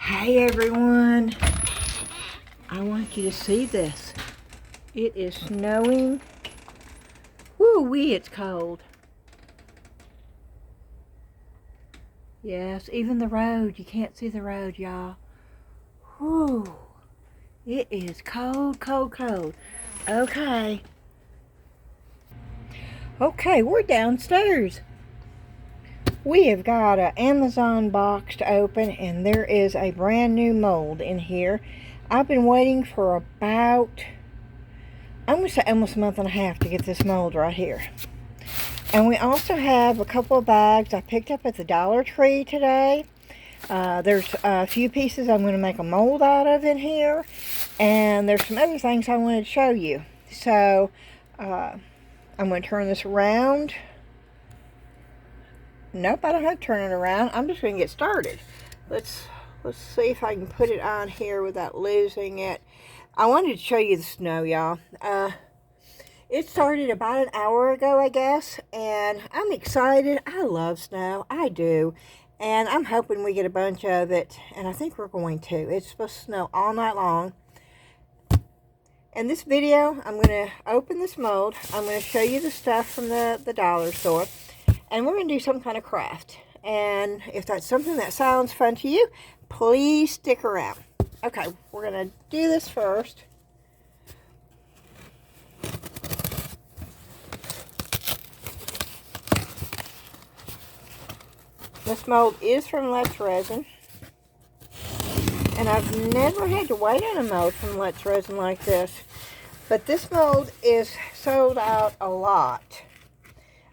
Hey everyone, I want you to see this. It is snowing. Woo-wee, it's cold. Yes, even the road. You can't see the road, y'all. Whoo, it is cold, cold, cold. Okay, we're downstairs. We have got an Amazon box to open, and there is a brand new mold in here. I've been waiting for about, I'm going to say almost a month and a half to get this mold right here. And we also have a couple of bags I picked up at the Dollar Tree today. There's a few pieces I'm going to make a mold out of in here. And there's some other things I wanted to show you. So, I'm going to turn this around. Nope, I don't have to turn it around. I'm just going to get started. Let's see if I can put it on here without losing it. I wanted to show you the snow, y'all. It started about an hour ago, I guess, and I'm excited. I love snow. I do. And I'm hoping we get a bunch of it, and I think we're going to. It's supposed to snow all night long. In this video, I'm going to open this mold. I'm going to show you the stuff from the dollar store, and we're going to do some kind of craft. And if that's something that sounds fun to you, please stick around. Okay, we're going to do this first. This mold is from Resin, and I've never had to wait on a mold from Resin like this. But this mold is sold out a lot.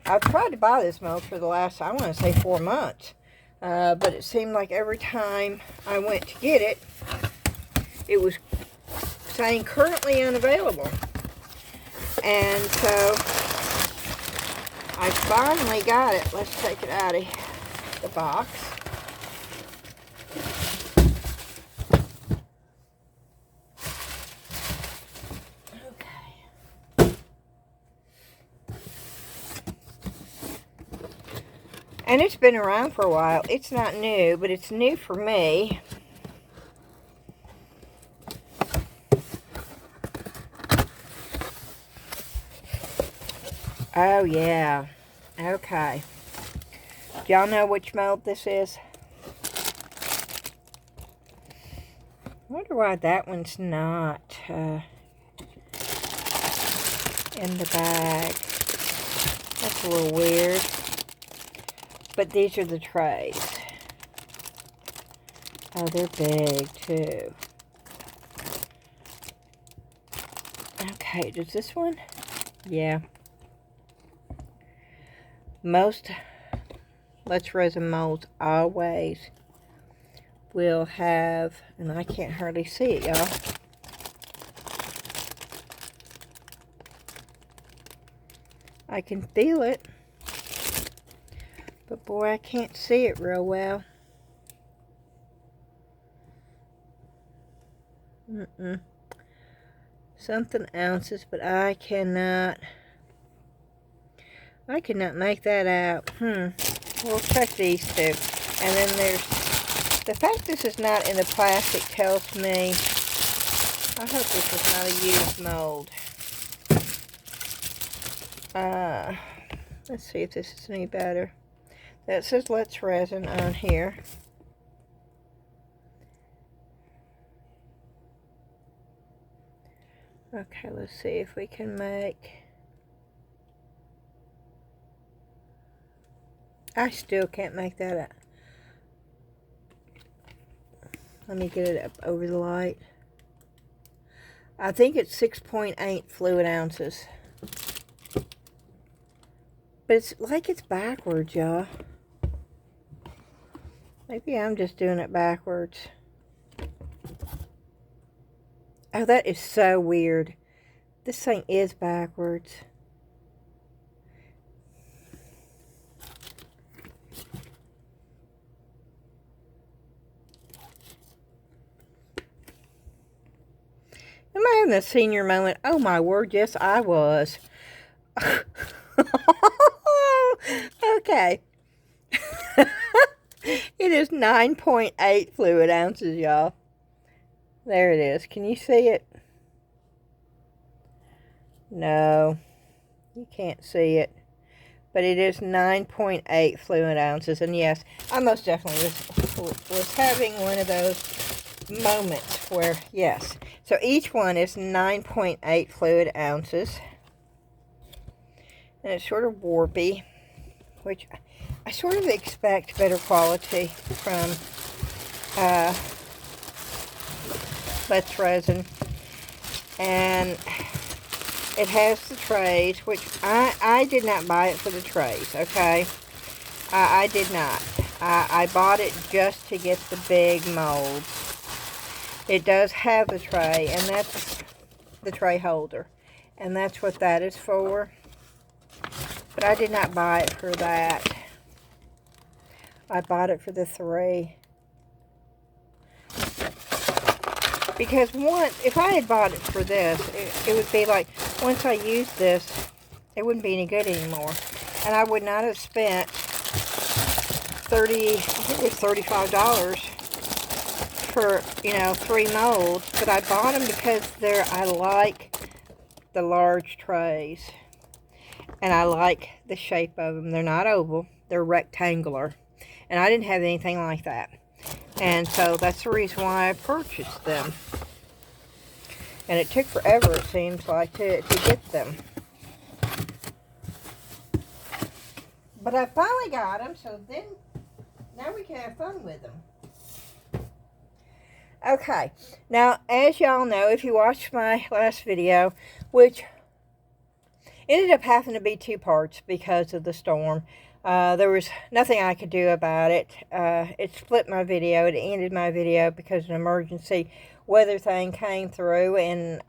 I've tried to buy this mold for the last, I want to say 4 months. But it seemed like every time I went to get it, it was saying currently unavailable. And so I finally got it. Let's take it out of the box. Okay. And it's been around for a while. It's not new, but it's new for me. Oh yeah. Okay. Do y'all know which mold this is? I wonder why that one's not in the bag. That's a little weird. But these are the trays. Oh, they're big too. Okay, does this one? Yeah. Most Resin molds always will have, and I can't hardly see it, y'all. I can feel it, but boy, I can't see it real well. Something ounces, but I cannot make that out. We'll check these two. And then there's, the fact this is not in the plastic tells me, I hope this is not a used mold. Let's see if this is any better. That says Resin on here. Okay, let's see if we can make... I still can't make that up. Let me get it up over the light. I think it's 6.8 fluid ounces. But it's like it's backwards, y'all. Maybe I'm just doing it backwards. Oh, that is so weird. This thing is backwards. Am I having a senior moment? Oh my word, yes I was. Okay. It is 9.8 fluid ounces, y'all. There it is. Can you see it? No, you can't see it. But it is 9.8 fluid ounces. And yes, I most definitely was having one of those moments where, yes. So each one is 9.8 fluid ounces. And it's sort of warpy, which I sort of expect better quality from Let's Resin. And it has the trays, which I did not buy it for the trays, okay? I did not. I bought it just to get the big molds. It does have the tray, and that's the tray holder. And that's what that is for. But I did not buy it for that. I bought it for the 3. Because if I had bought it for this, it would be like, once I used this, it wouldn't be any good anymore. And I would not have spent I think it was $35 for, 3 molds. But I bought them because I like the large trays. And I like the shape of them. They're not oval, they're rectangular. And I didn't have anything like that. And so that's the reason why I purchased them. And it took forever, it seems like, to get them. But I finally got them, so then now we can have fun with them. Okay, now as y'all know, if you watched my last video, which ended up having to be 2 parts because of the storm. There was nothing I could do about it. It split my video. It ended my video because an emergency weather thing came through. And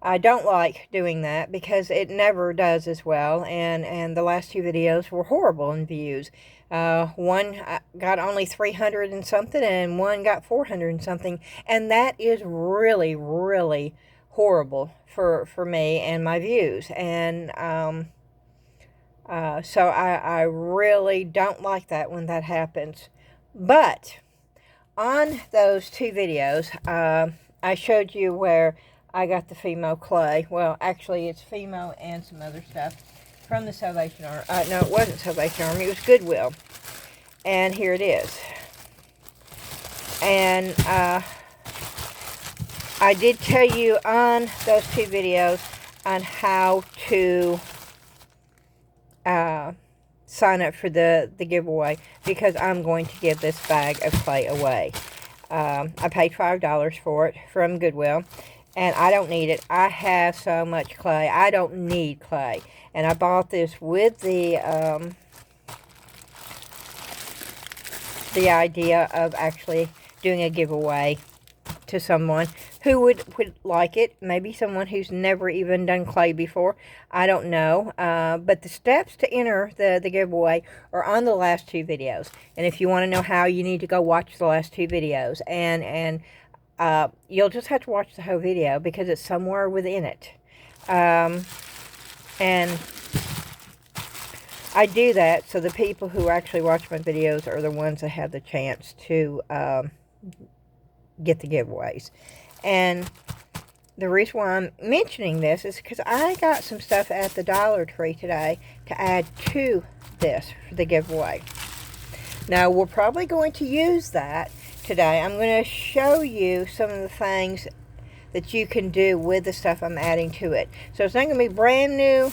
I don't like doing that because it never does as well. And the last 2 videos were horrible in views. One got only 300 and something, and one got 400 and something. And that is really, really horrible for me and my views. And so I really don't like that when that happens. But on those 2 videos, I showed you where I got the Polymer clay. Well, actually it's Polymer and some other stuff from the Salvation Army. No, it wasn't Salvation Army, it was Goodwill. And here it is. And I did tell you on those 2 videos on how to sign up for the giveaway, because I'm going to give this bag of clay away. I paid $5 for it from Goodwill, and I don't need it. I have so much clay. I don't need clay. And I bought this with the idea of actually doing a giveaway to someone who would like it. Maybe someone who's never even done clay before. I don't know. But the steps to enter the giveaway are on the last 2 videos. And if you want to know how, you need to go watch the last 2 videos. And you'll just have to watch the whole video because it's somewhere within it. And I do that so the people who actually watch my videos are the ones that have the chance to get the giveaways. And the reason why I'm mentioning this is because I got some stuff at the Dollar Tree today to add to this for the giveaway. Now, we're probably going to use that today. I'm going to show you some of the things that you can do with the stuff I'm adding to it. So it's not going to be brand new.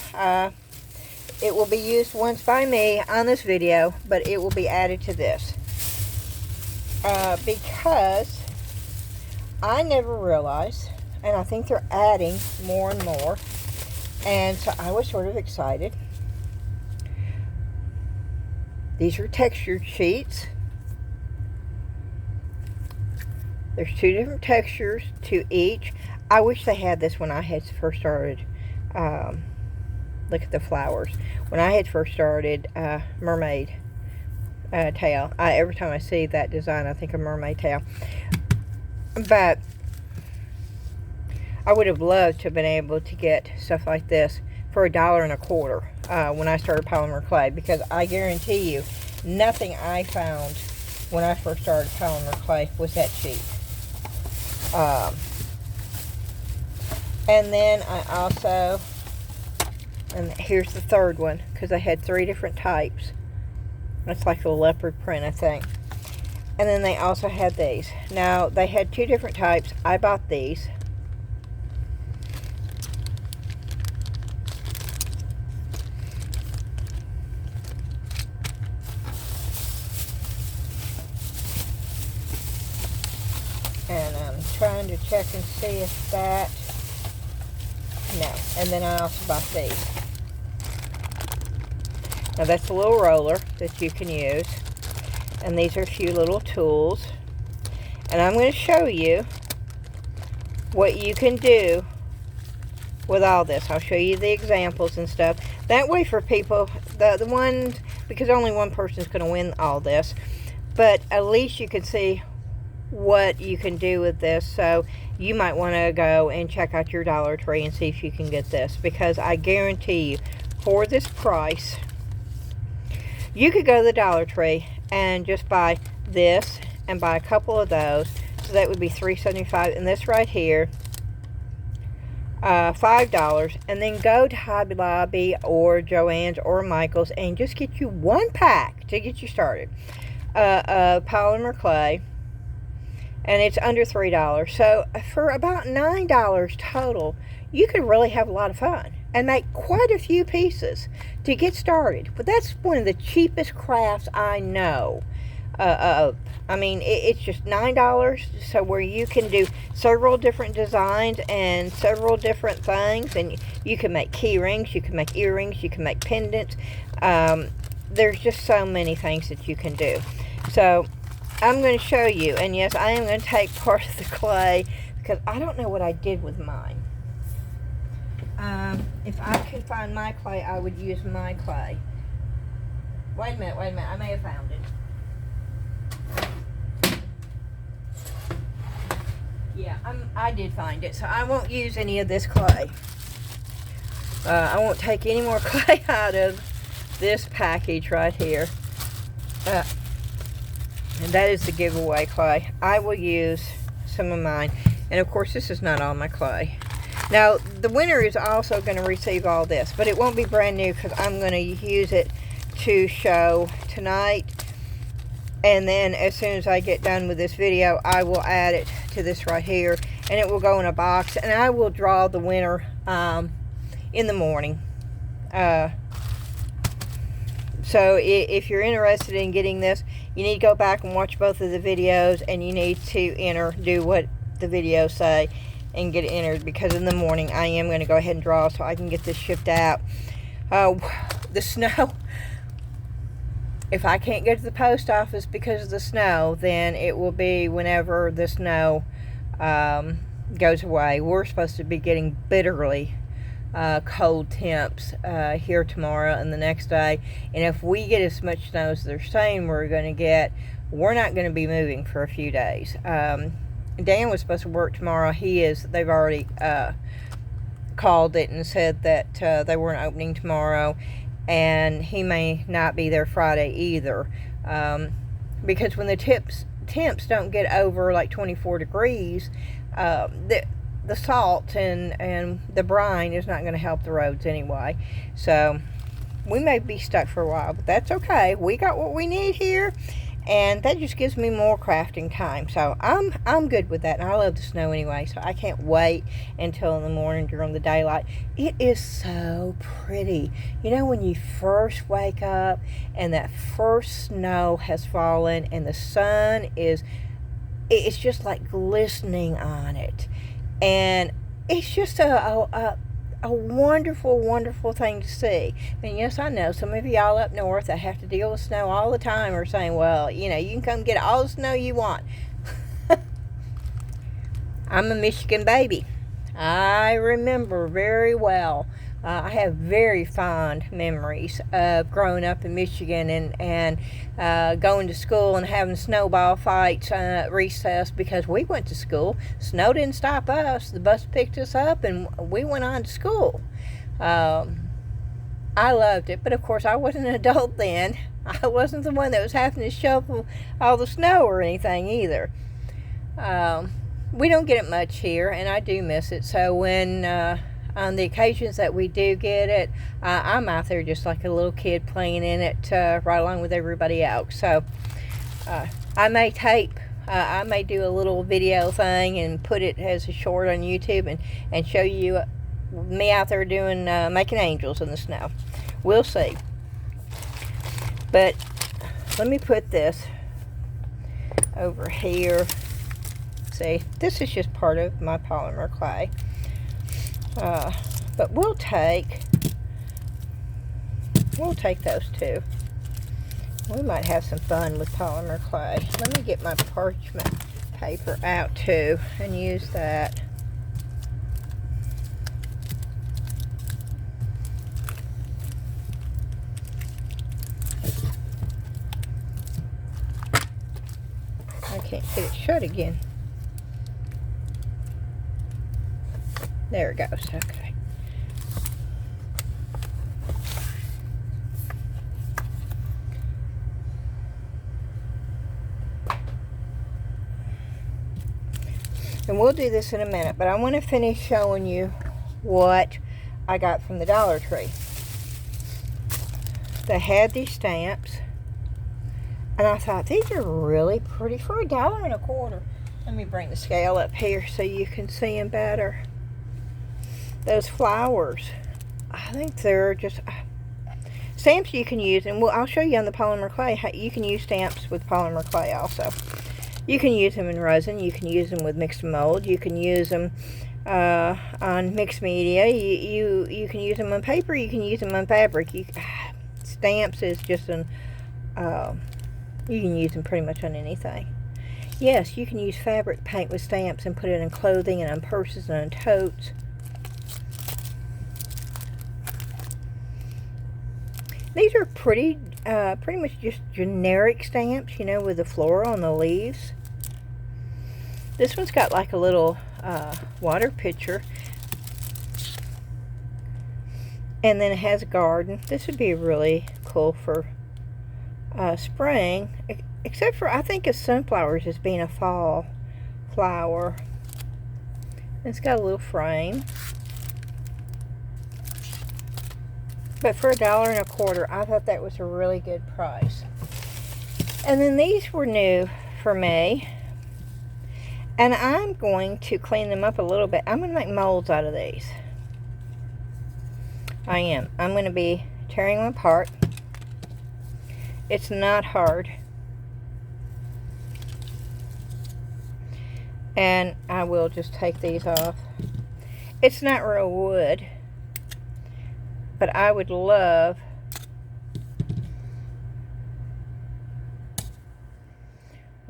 It will be used once by me on this video, but it will be added to this. Because I never realized, and I think they're adding more and more, and so I was sort of excited. These are textured sheets. There's 2 different textures to each. I wish they had this when I had first started. Look at the flowers. When I had first started, mermaid tail. Every time I see that design, I think of mermaid tail. But I would have loved to have been able to get stuff like this for $1.25 when I started Polymer Clay, because I guarantee you nothing I found when I first started polymer clay was that cheap. And then I also, and here's the third one, because I had 3 different types. It's like a leopard print, I think. And then they also had these. Now, they had 2 different types. I bought these. And I'm trying to check and see if that, no. And then I also bought these. Now that's a little roller that you can use. And these are a few little tools. And I'm going to show you what you can do with all this. I'll show you the examples and stuff. That way for people, the ones, because only one person's going to win all this. But at least you can see what you can do with this. So you might want to go and check out your Dollar Tree and see if you can get this, because I guarantee you, for this price, you could go to the Dollar Tree and just buy this and buy a couple of those. So that would be $3.75, and this right here, $5, and then go to Hobby Lobby or Joann's or Michael's and just get you 1 pack to get you started of polymer clay. And it's under $3. So for about $9 total, you could really have a lot of fun and make quite a few pieces to get started. But that's one of the cheapest crafts I know of. I mean, it's just $9, so where you can do several different designs and several different things. And you can make key rings, you can make earrings, you can make pendants. There's just so many things that you can do. So I'm going to show you, and yes, I am going to take part of the clay, because I don't know what I did with mine. If I could find my clay, I would use my clay. Wait a minute, I may have found it. Yeah, I did find it, so I won't use any of this clay. I won't take any more clay out of this package right here. And that is the giveaway clay. I will use some of mine. And of course, this is not all my clay. Now, the winner is also going to receive all this, but it won't be brand new because I'm going to use it to show tonight. And then as soon as I get done with this video, I will add it to this right here, and it will go in a box, and I will draw the winner in the morning. So if you're interested in getting this, you need to go back and watch both of the videos, and you need to do what the videos say and get it entered, because in the morning I am going to go ahead and draw so I can get this shipped out. The snow, if I can't go to the post office because of the snow, then it will be whenever the snow goes away. We're supposed to be getting bitterly cold temps here tomorrow and the next day, and if we get as much snow as they're saying we're going to get, we're not going to be moving for a few days. Dan was supposed to work tomorrow. They've already called it and said that they weren't opening tomorrow, and he may not be there Friday either, because when the temps don't get over like 24 degrees, the salt and the brine is not going to help the roads anyway. So we may be stuck for a while, but that's okay. We got what we need here, and that just gives me more crafting time. So I'm good with that, and I love the snow anyway, so I can't wait until in the morning during the daylight. It is so pretty. You know, when you first wake up and that first snow has fallen and the sun it's just like glistening on it. And it's just a wonderful, wonderful thing to see. And yes, I know some of y'all up north that have to deal with snow all the time are saying, well, you can come get all the snow you want. I'm a Michigan baby. I remember very well. I have very fond memories of growing up in Michigan and going to school and having snowball fights at recess, because we went to school. Snow didn't stop us. The bus picked us up and we went on to school. I loved it, but of course I wasn't an adult then. I wasn't the one that was having to shovel all the snow or anything either. We don't get it much here, and I do miss it. So when on the occasions that we do get it, I'm out there just like a little kid playing in it right along with everybody else. So I may do a little video thing and put it as a short on YouTube and show you me out there doing making angels in the snow. We'll see. But let me put this over here. See, this is just part of my polymer clay. But we'll take those two. We might have some fun with polymer clay. Let me get my parchment paper out too and use that. I can't get it shut again. There it goes. Okay. And we'll do this in a minute, but I want to finish showing you what I got from the Dollar Tree. They had these stamps, and I thought these are really pretty for $1.25. Let me bring the scale up here so you can see them better. Those flowers, I think they're just stamps you can use, and I'll show you on the polymer clay how you can use stamps with polymer clay also. You can use them in resin, you can use them with mixed mold, you can use them on mixed media, you can use them on paper, you can use them on fabric. Stamps is just you can use them pretty much on anything. Yes, you can use fabric paint with stamps and put it in clothing and on purses and on totes. These are pretty much just generic stamps, you know, with the floral on the leaves. This one's got like a little water pitcher. And then it has a garden. This would be really cool for spring. Except for, I think of sunflowers as being a fall flower. It's got a little frame. But for $1.25, I thought that was a really good price. And then these were new for me. And I'm going to clean them up a little bit. I'm going to make molds out of these. I am. I'm going to be tearing them apart. It's not hard. And I will just take these off. It's not real wood. But I would love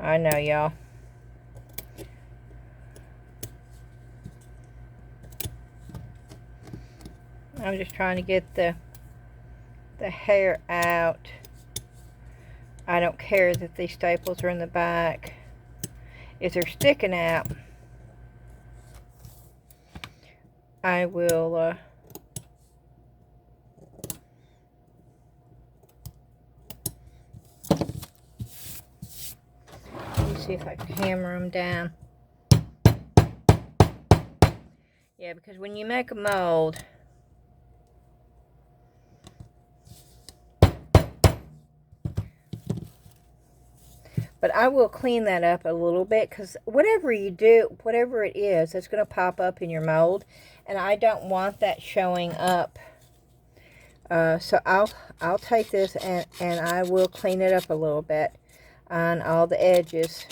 I know, y'all. I'm just trying to get the hair out. I don't care that these staples are in the back. If they're sticking out, I will let me see if I can hammer them down. Yeah, because when you make a mold, but I will clean that up a little bit, because whatever you do, whatever it is, it's going to pop up in your mold, and I don't want that showing up. So I'll take this and I will clean it up a little bit on all the edges,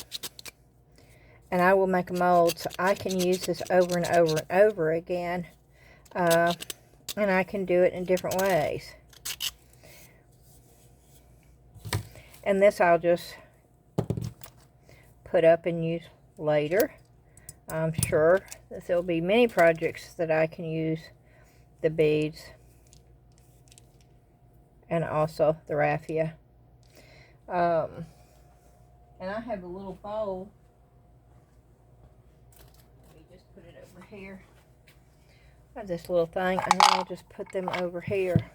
and I will make a mold so I can use this over and over and over again, and I can do it in different ways. And this I'll just put up and use later. I'm sure that there'll be many projects that I can use the beads and also the raffia. And I have a little bowl. Let me just put it over here. I have this little thing, and I'll just put them over here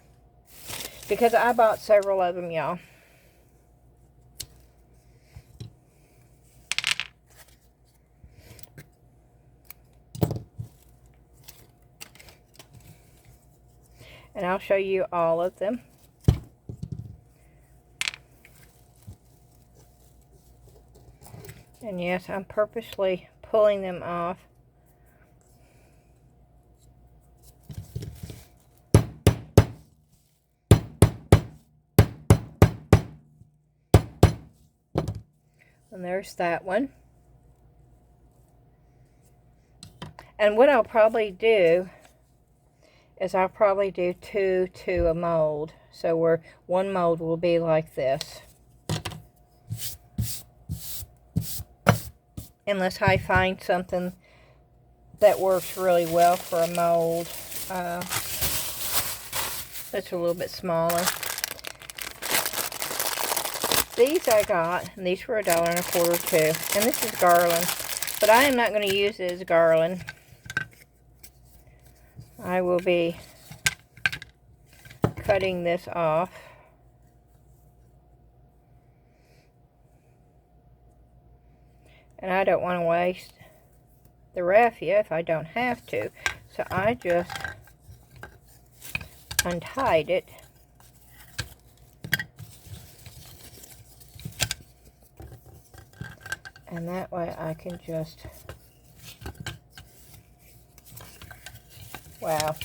because I bought several of them, y'all. And I'll show you all of them. And yes, I'm purposely pulling them off. And there's that one. And what I'll probably do is I'll probably do 2 to a mold. So where one mold will be like this. Unless I find something that works really well for a mold that's a little bit smaller. These I got, and these were $1.25 too. And this is garland, but I am not going to use it as garland. I will be cutting this off. And I don't want to waste the raffia if I don't have to. So I just untied it. And that way I can just, wow.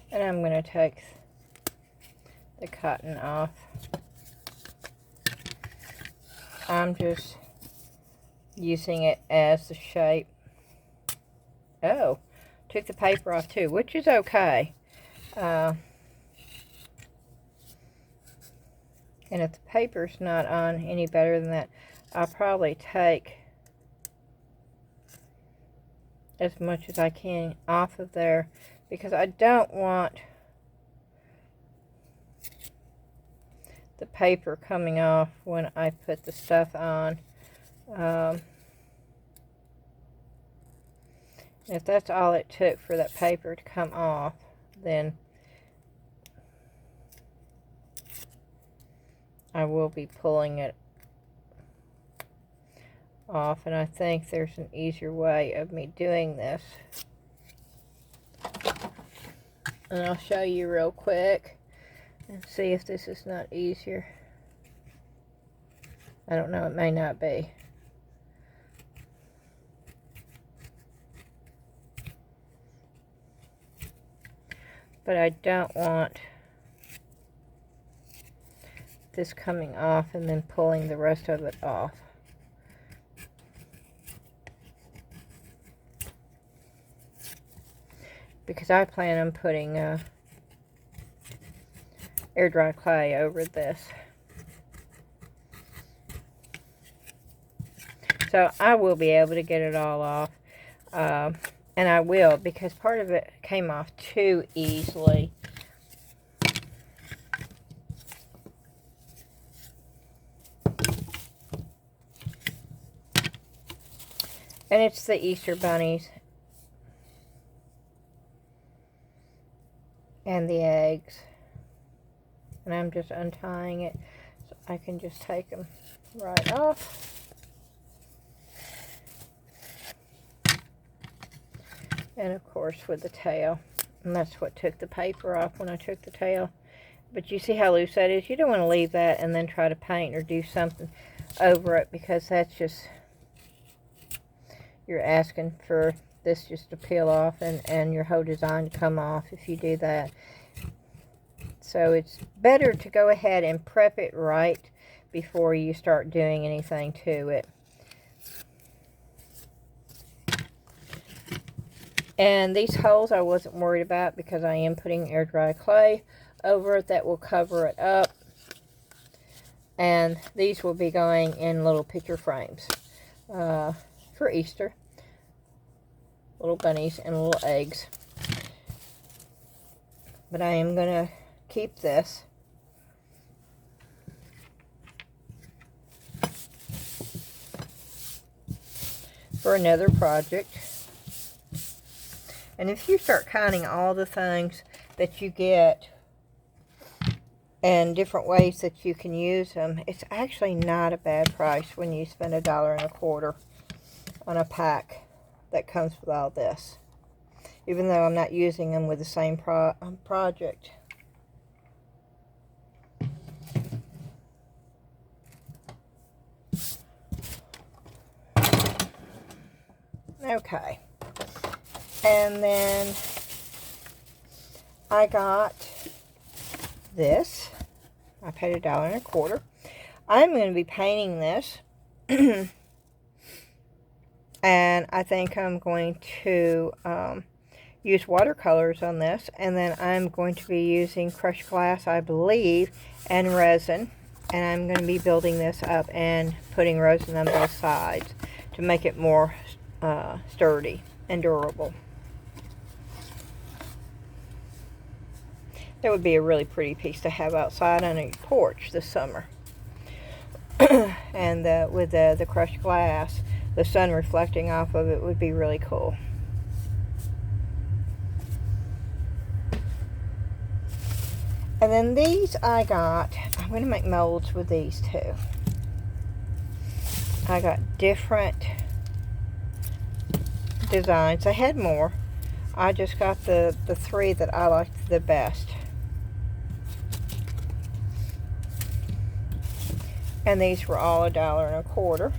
And I'm going to take the cotton off. I'm just using it as the shape. Oh, took the paper off too, which is okay. And if the paper's not on any better than that, I'll probably take as much as I can off of there, because I don't want the paper coming off when I put the stuff on. If that's all it took for that paper to come off, then I will be pulling it off. And I think there's an easier way of me doing this. And I'll show you real quick and see if this is not easier. I don't know, it may not be. But I don't want this coming off and then pulling the rest of it off. Because I plan on putting air dry clay over this. So I will be able to get it all off. And I will, because part of it came off too easily. And it's the Easter bunnies. And the eggs. And I'm just untying it so I can just take them right off. And of course with the tail. And that's what took the paper off when I took the tail. But you see how loose that is? You don't want to leave that and then try to paint or do something over it, because that's just, you're asking for this just to peel off and your whole design to come off if you do that. So it's better to go ahead and prep it right before you start doing anything to it. And these holes I wasn't worried about, because I am putting air dry clay over it that will cover it up. And these will be going in little picture frames for Easter. Little bunnies and little eggs. But I am going to keep this. for another project. And if you start counting all the things that you get and different ways that you can use them, it's actually not a bad price when you spend $1.25 on a pack that comes with all this. Even though I'm not using them with the same project. Okay. And then I got this. I paid $1.25. I'm going to be painting this. And I think I'm going to use watercolors on this. And then I'm going to be using crushed glass, I believe, and resin. And I'm going to be building this up and putting resin on both sides to make it more sturdy and durable. That would be a really pretty piece to have outside on a porch this summer. And with the crushed glass, the sun reflecting off of it would be really cool. And then these I got, I'm going to make molds with these too. I got different designs. I had more. I just got the 3 that I liked the best. And these were all $1.25.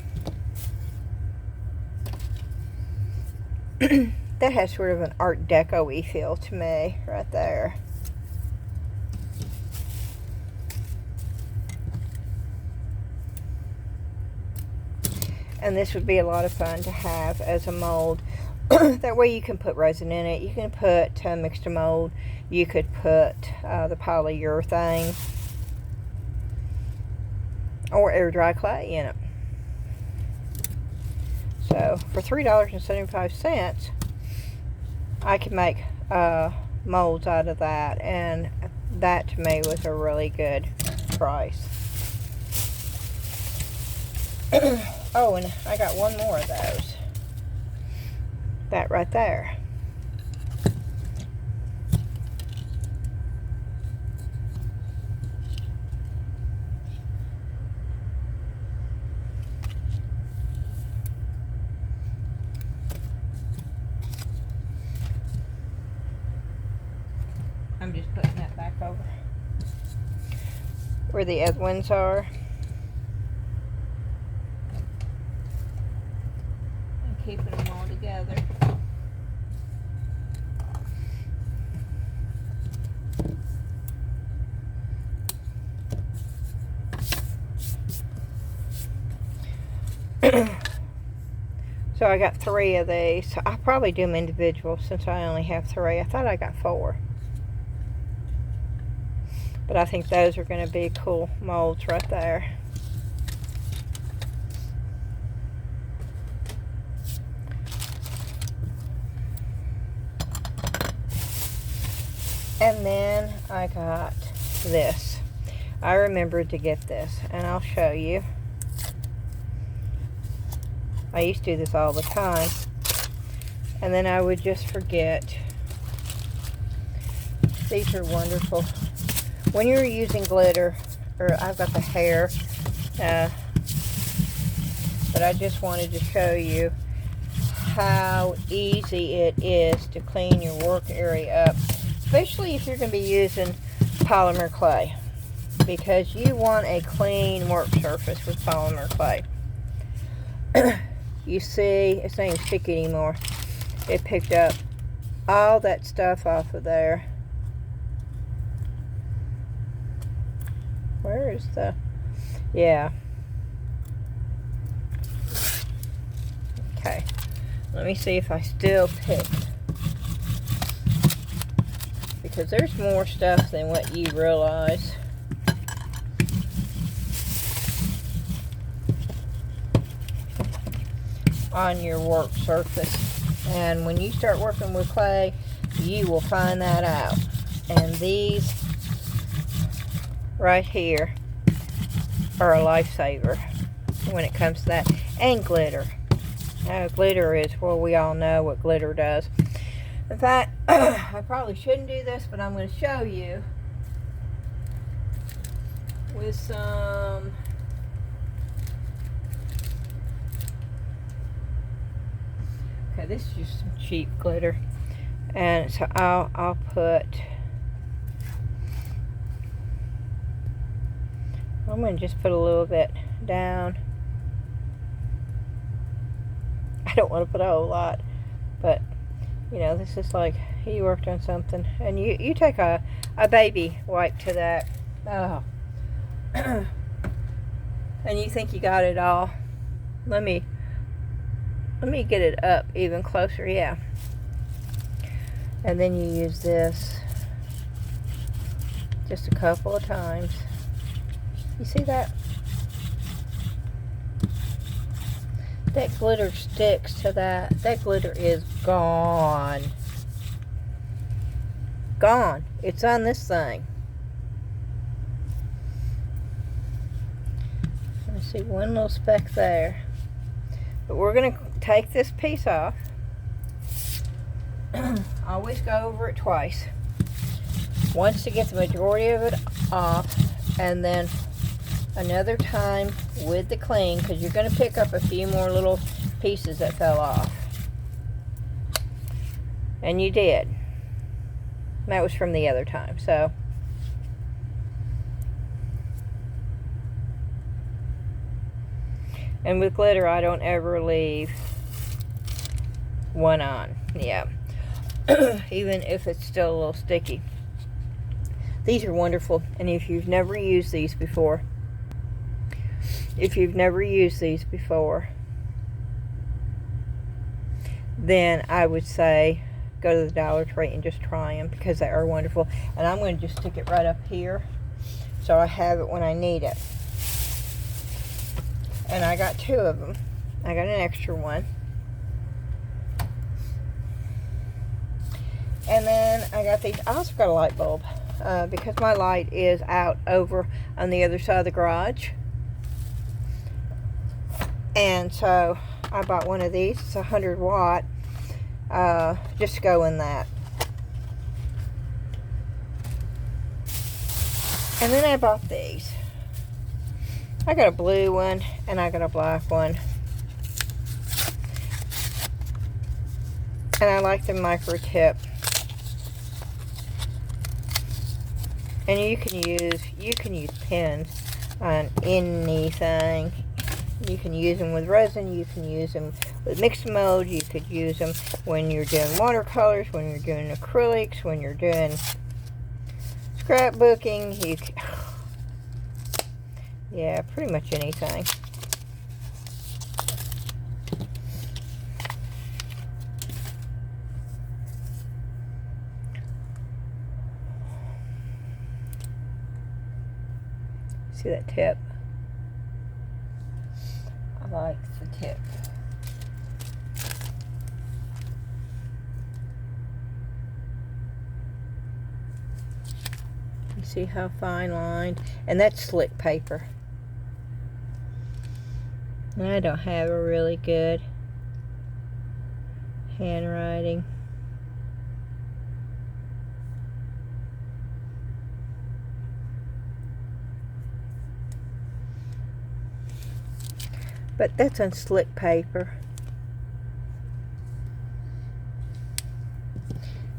That has sort of an Art Deco-y feel to me right there. And this would be a lot of fun to have as a mold. That way you can put resin in it. You can put mixed mold. You could put the polyurethane or air dry clay in it. So for $3.75, I could make molds out of that, and that to me was a really good price. Oh, and I got one more of those. That right there. I'm just putting that back over where the other ones are. And keeping them all together. So I got 3 of these. I'll probably do them individual since I only have 3. I thought I got 4. But I think those are going to be cool molds right there. And then I got this. I remembered to get this, and I'll show you. I used to do this all the time, and then I would just forget. These are wonderful. When you're using glitter, or I've got the hair, but I just wanted to show you how easy it is to clean your work area up, especially if you're going to be using polymer clay, because you want a clean work surface with polymer clay. You see, it's not even sticky anymore. It picked up all that stuff off of there. Where is the... Yeah. Okay. Let me see if I still picked. Because there's more stuff than what you realize. On your work surface. And when you start working with clay, you will find that out. And these right here are a lifesaver when it comes to that. And glitter. Glitter is, well, we all know what glitter does. In fact, I probably shouldn't do this, but I'm going to show you with some okay, this is just some cheap glitter, and so I'll put, I'm going to just put a little bit down. I don't want to put a whole lot, but you know, this is like you worked on something, and you take a baby wipe to that. Oh. And you think you got it all. Let me get it up even closer. Yeah. And then you use this just a couple of times. You see that? That glitter sticks to that. That glitter is gone. Gone. It's on this thing. I see one little speck there. But we're going to take this piece off. Always go over it twice. Once to get the majority of it off, and then another time with the clean, because you're going to pick up a few more little pieces that fell off. And you did. That was from the other time, so. And with glitter, I don't ever leave one on. Yeah. Even if it's still a little sticky. These are wonderful, and if you've never used these before, then I would say go to the Dollar Tree and just try them, because they are wonderful. And I'm going to just stick it right up here so I have it when I need it. And I got 2 of them. I got an extra one. And then I got these. I also got a light bulb because my light is out over on the other side of the garage. And so I bought one of these. It's 100 watt. Just to go in that. And then I bought these. I got a blue one and I got a black one. And I like the micro tip. And you can use pins on anything. You can use them with resin, you can use them with mixed mold, you could use them when you're doing watercolors, when you're doing acrylics, when you're doing scrapbooking, you can, yeah, pretty much anything. See that tip? I like the tip. You see how fine lined? And that's slick paper. And I don't have a really good handwriting. But that's on slick paper.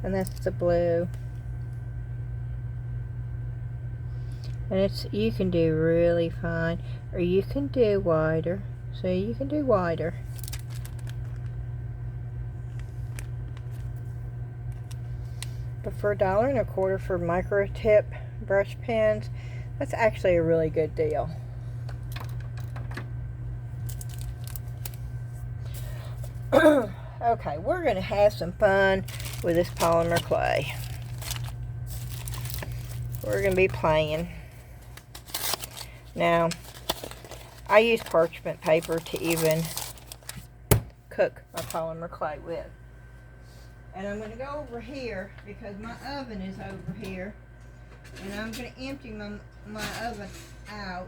And that's the blue. And it's, you can do really fine, or you can do wider. So you can do wider. But for $1.25 for micro tip brush pens, that's actually a really good deal. Okay, we're going to have some fun with this polymer clay. We're going to be playing. Now, I use parchment paper to even cook my polymer clay with. And I'm going to go over here because my oven is over here. And I'm going to empty my oven out.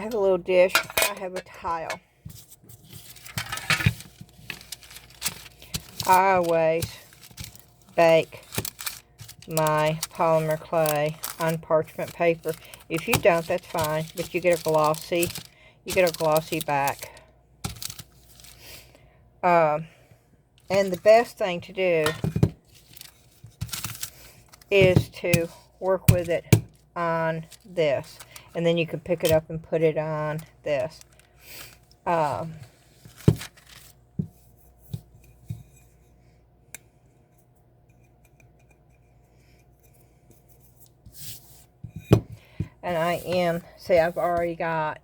I have a little dish. I have a tile. I always bake my polymer clay on parchment paper. If you don't, that's fine, but you get a glossy back. And the best thing to do is to work with it on this, and then you can pick it up and put it on this. And see, I've already got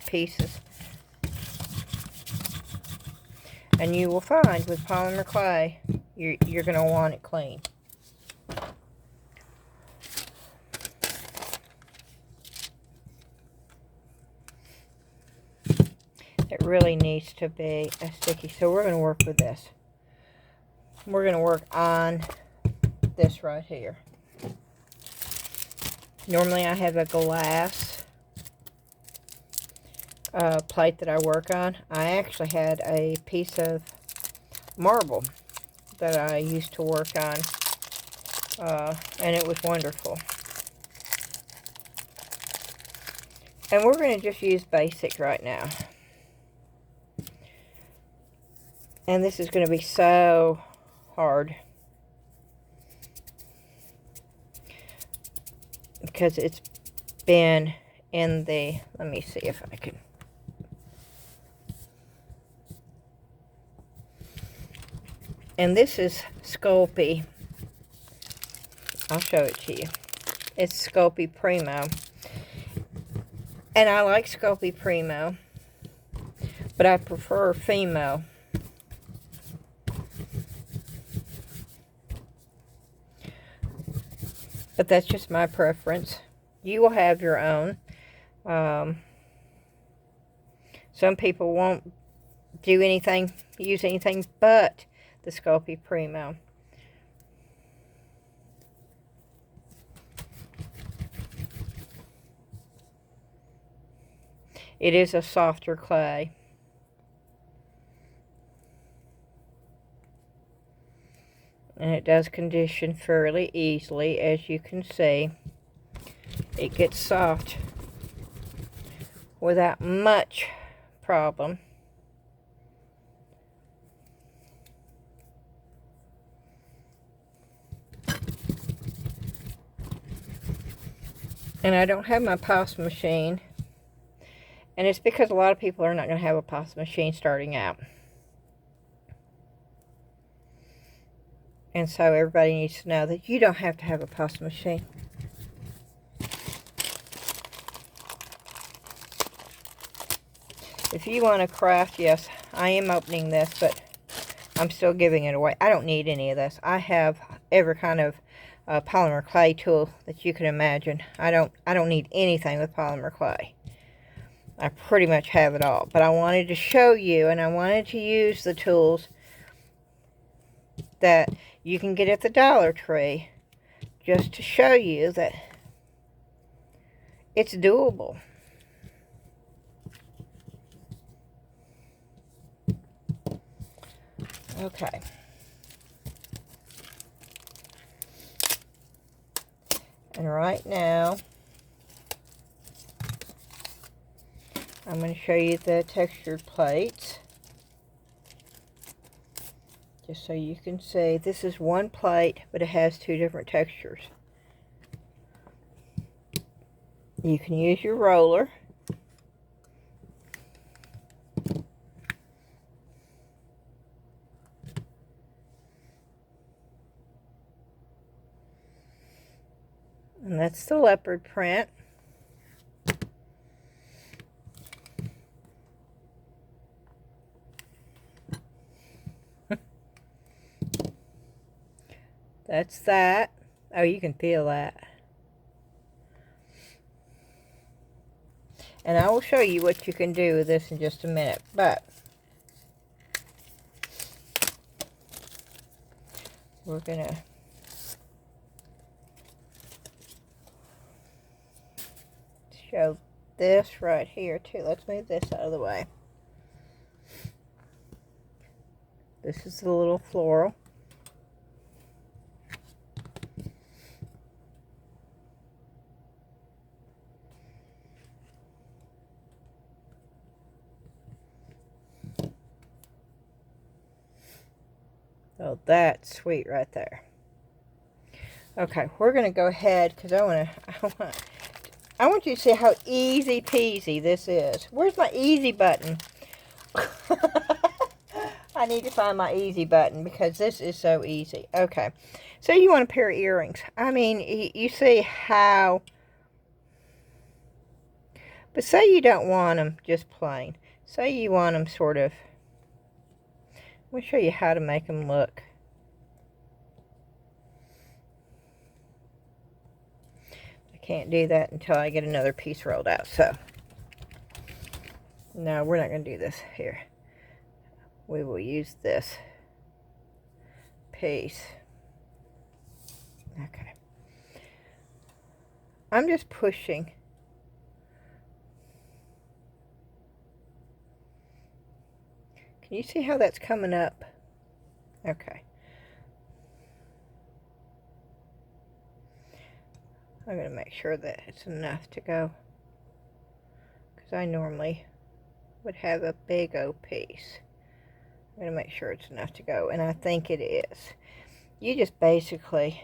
pieces. And you will find with polymer clay, you're going to want it clean. It really needs to be a sticky. So we're going to work with this. We're going to work on this right here. Normally I have a glass plate that I work on. I actually had a piece of marble that I used to work on, and it was wonderful. And we're going to just use basic right now. And this is going to be so hard because it's been in the, let me see if I can. And this is Sculpey. I'll show it to you. It's Sculpey Primo. And I like Sculpey Primo, but I prefer Fimo. But that's just my preference. You will have your own. Some people won't use anything but the Sculpey Primo. It is a softer clay. And it does condition fairly easily, as you can see. It gets soft without much problem. And I don't have my pasta machine. And it's because a lot of people are not going to have a pasta machine starting out. And so everybody needs to know that you don't have to have a pasta machine. If you want to craft, yes, I am opening this, but I'm still giving it away. I don't need any of this. I have every kind of polymer clay tool that you can imagine. I don't need anything with polymer clay. I pretty much have it all. But I wanted to show you, and I wanted to use the tools that you can get at the Dollar Tree just to show you that it's doable. Okay. And right now, I'm going to show you the textured plates. Just so you can see, this is one plate, but it has two different textures. You can use your roller. And that's the leopard print. That's that. Oh, you can feel that. And I will show you what you can do with this in just a minute. But we're going to show this right here too. Let's move this out of the way. This is the little floral. Oh, that's sweet right there. Okay, we're going to go ahead because I want you to see how easy peasy this is. Where's my easy button? I need to find my easy button because this is so easy. Okay, so you want a pair of earrings. I mean, you see how... But say you don't want them just plain. Say you want them sort of... Let me show you how to make them look. I can't do that until I get another piece rolled out. So, no, we're not going to do this here. We will use this piece. Okay. I'm just pushing. Can you see how that's coming up? Okay. I'm going to make sure that it's enough to go, because I normally would have a big old piece. I'm going to make sure it's enough to go, and I think it is. You just basically,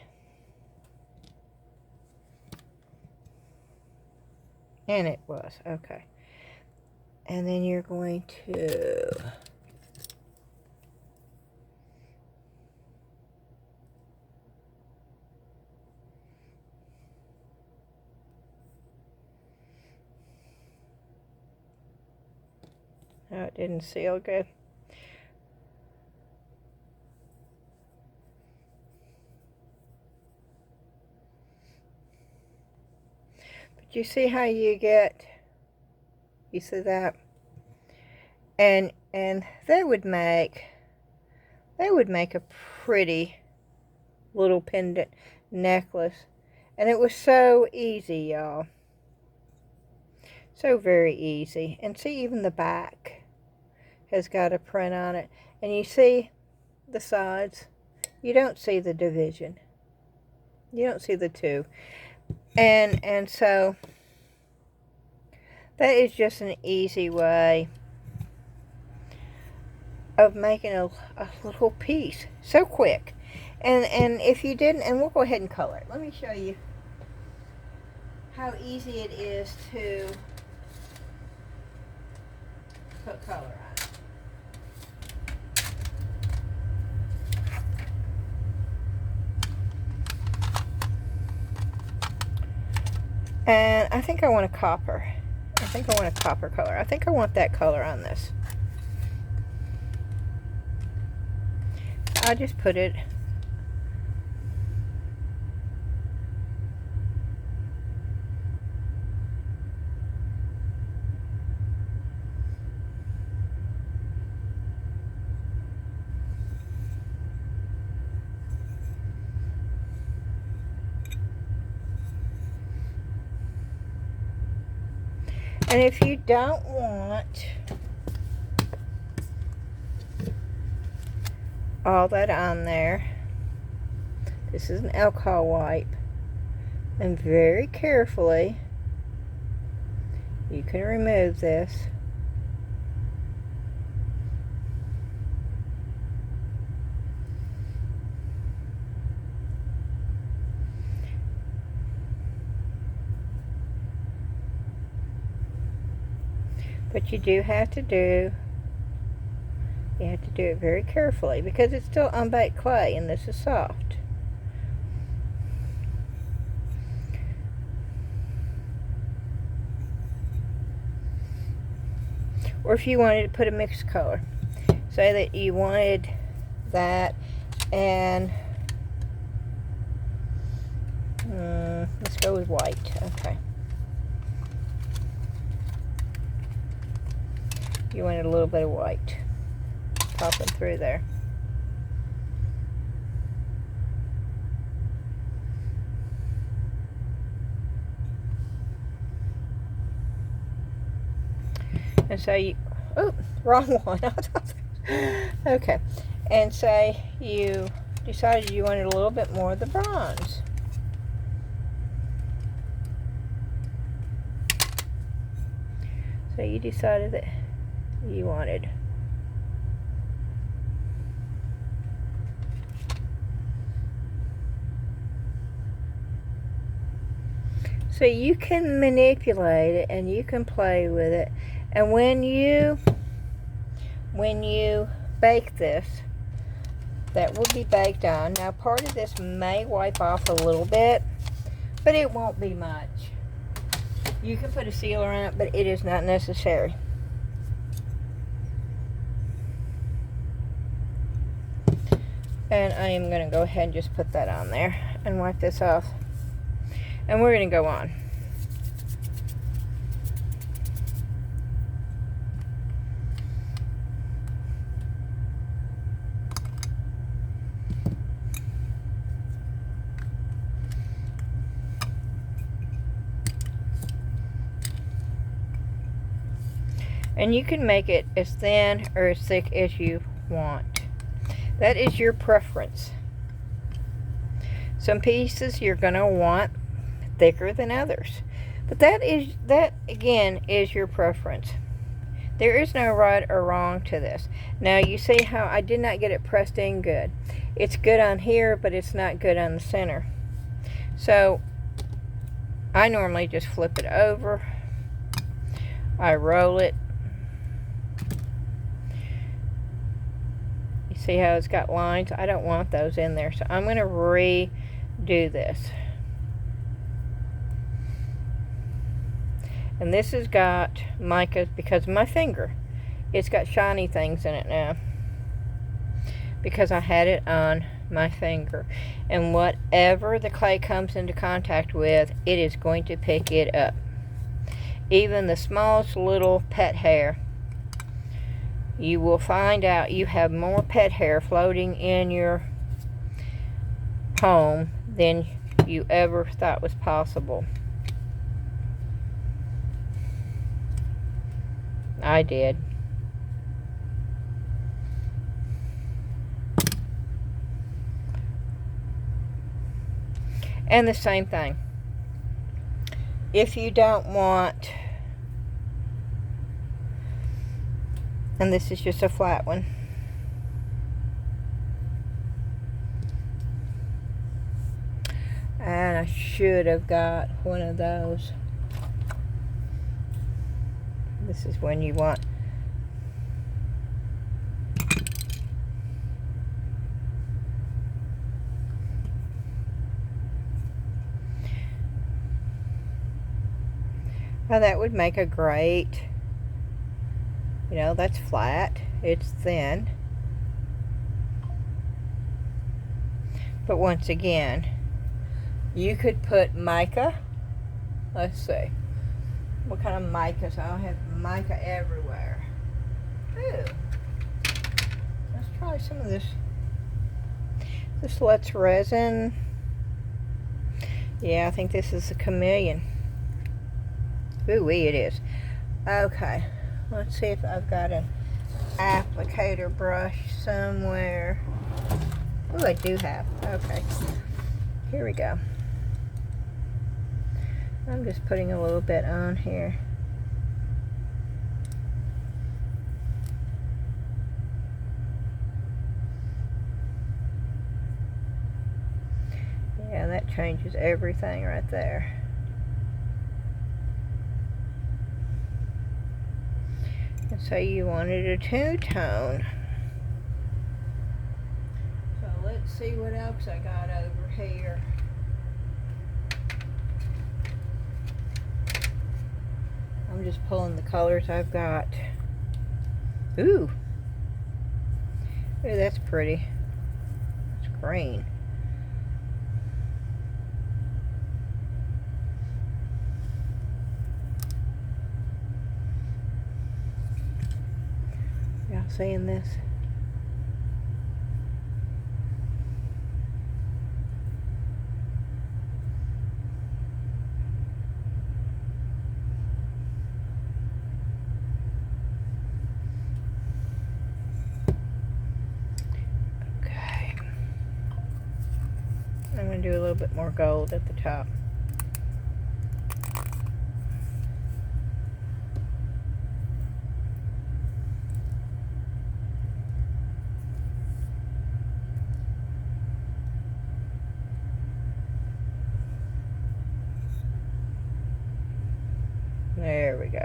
and it was, okay. And then you're going to... Oh, it didn't seal good. But you see how you get, you see that? And they would make a pretty little pendant necklace. And it was so easy, y'all. So very easy. And see, even the back has got a print on it. And you see the sides. You don't see the division. You don't see the two. And so that is just an easy way of making a little piece. So quick. And if you didn't, and we'll go ahead and color it. Let me show you how easy it is to put color on. And I think I want a copper. I think I want a copper color. I think I want that color on this. I'll just put it. And if you don't want all that on there, this is an alcohol wipe, and very carefully you can remove this. But you have to do it very carefully because it's still unbaked clay and this is soft. Or if you wanted to put a mixed color, say that you wanted that and let's go with white. Okay. You wanted a little bit of white popping through there. And so you, oh, wrong one. Okay. And say you decided you wanted a little bit more of the bronze. So you decided that you wanted so you can manipulate it and you can play with it. And when you bake this, that will be baked on. Now part of this may wipe off a little bit, but it won't be much. You can put a sealer on it, but it is not necessary. And I am going to go ahead and just put that on there and wipe this off. And we're going to go on. And you can make it as thin or as thick as you want. That is your preference. Some pieces you're going to want thicker than others. But that again is your preference. There is no right or wrong to this. Now you see how I did not get it pressed in good. It's good on here, but it's not good on the center. So I normally just flip it over. I roll it. You see how it's got lines? I don't want those in there, so I'm going to redo this. And this has got mica because of my finger. It's got shiny things in it now because I had it on my finger. And whatever the clay comes into contact with, it is going to pick it up. Even the smallest little pet hair. You will find out you have more pet hair floating in your home than you ever thought was possible. I did. And the same thing. If you don't want, and this is just a flat one. And I should have got one of those. This is when you want. Now that would make a great, you know, that's flat, it's thin. But once again, you could put mica. Let's see. What kind of mica? So I have mica everywhere. Ooh. Let's try some of this. This lets resin. Yeah, I think this is a chameleon. Ooh-wee, it is. Okay. Let's see if I've got an applicator brush somewhere. Oh, I do have. Okay. Here we go. I'm just putting a little bit on here. Yeah, that changes everything right there. And so you wanted a two-tone. So let's see what else I got over here. I'm just pulling the colors I've got. Ooh. Ooh, that's pretty. It's green. Y'all seeing this? going to do a little bit more gold at the top. There we go.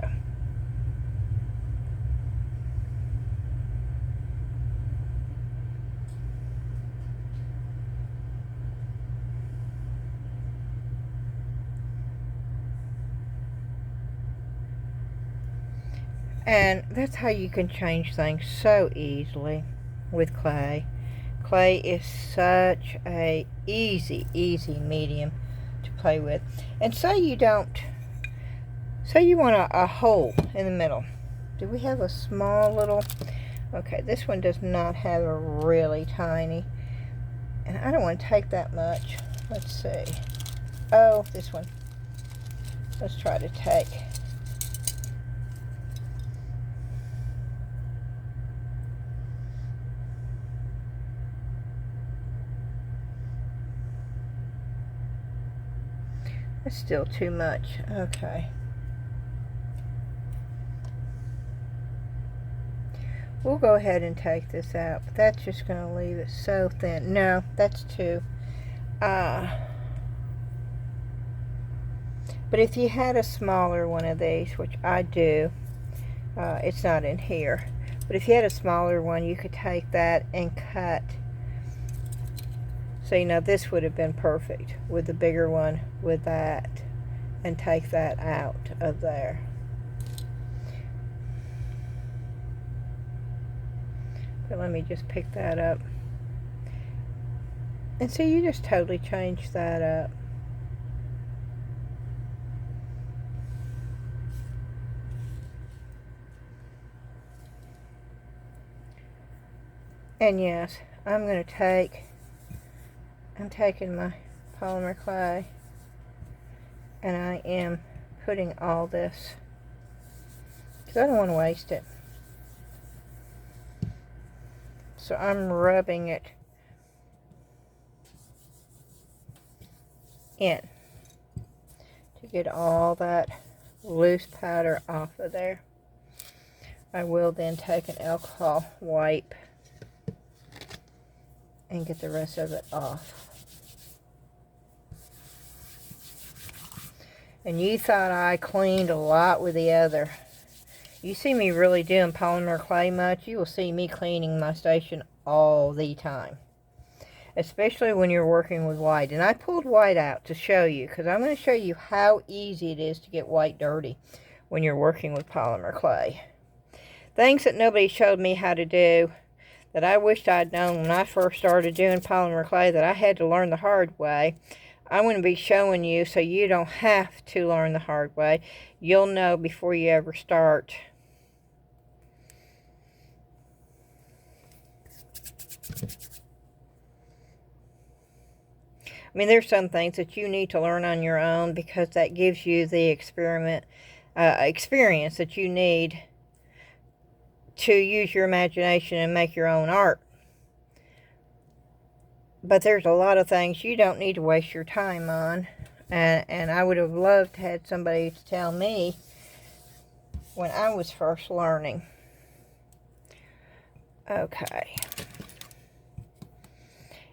And that's how you can change things so easily with clay. Clay is such a easy medium to play with. And say you want a hole in the middle. Do we have a small little? Okay, this one does not have a really tiny. And I don't want to take that much. Let's see. Oh, this one. Let's try to take. It's still too much. Okay. We'll go ahead and take this out, but that's just going to leave it so thin. No, that's too. But if you had a smaller one of these, which I do, it's not in here. But if you had a smaller one, you could take that and cut. So, you know, this would have been perfect with the bigger one with that, and take that out of there. But let me just pick that up. And see, you just totally changed that up. And yes, I'm taking my polymer clay, and I am putting all this, because I don't want to waste it. So I'm rubbing it in to get all that loose powder off of there. I will then take an alcohol wipe and get the rest of it off. And you thought I cleaned a lot with the other. You see me really doing polymer clay much, you will see me cleaning my station all the time. Especially when you're working with white. And I pulled white out to show you, because I'm going to show you how easy it is to get white dirty when you're working with polymer clay. Things that nobody showed me how to do, that I wished I'd known when I first started doing polymer clay, that I had to learn the hard way. I'm going to be showing you so you don't have to learn the hard way. You'll know before you ever start. I mean, there's some things that you need to learn on your own, because that gives you the experience that you need to use your imagination and make your own art. But there's a lot of things you don't need to waste your time on. And I would have loved to have had somebody to tell me when I was first learning. Okay.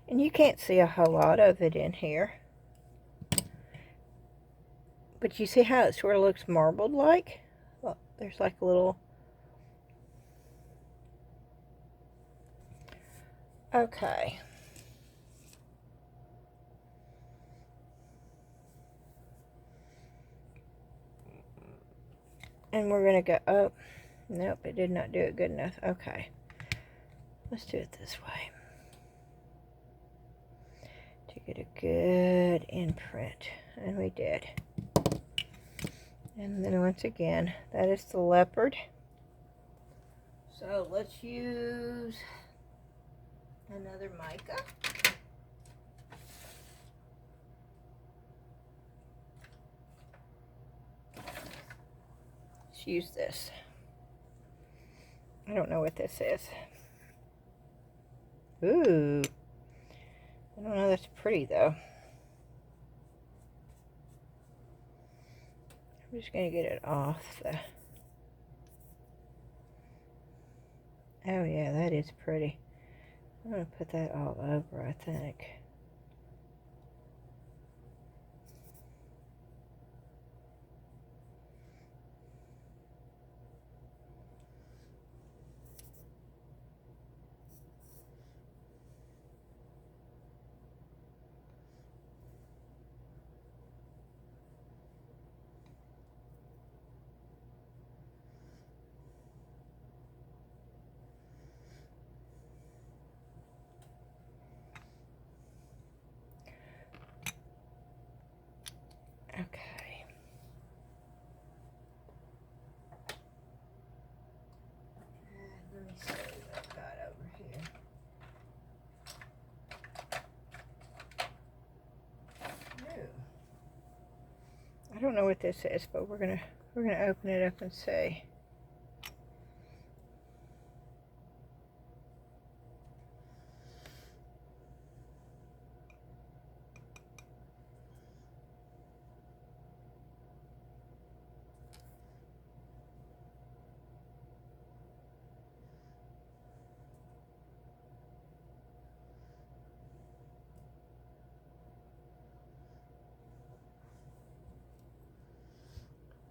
And you can't see a whole lot of it in here. But you see how it sort of looks marbled like? Well, there's like a little... Okay. And we're going to go up. Nope, it did not do it good enough. Okay. Let's do it this way. To get a good imprint. And we did. And then once again, that is the leopard. So let's use another mica. Let's use this. I don't know what this is. Ooh. I don't know, that's pretty though. just going to get it off the... Oh yeah, that is pretty. I'm going to put that all over, I think. Okay. Let me see what I've got over here. Ooh. I don't know what this is, but we're gonna open it up and see.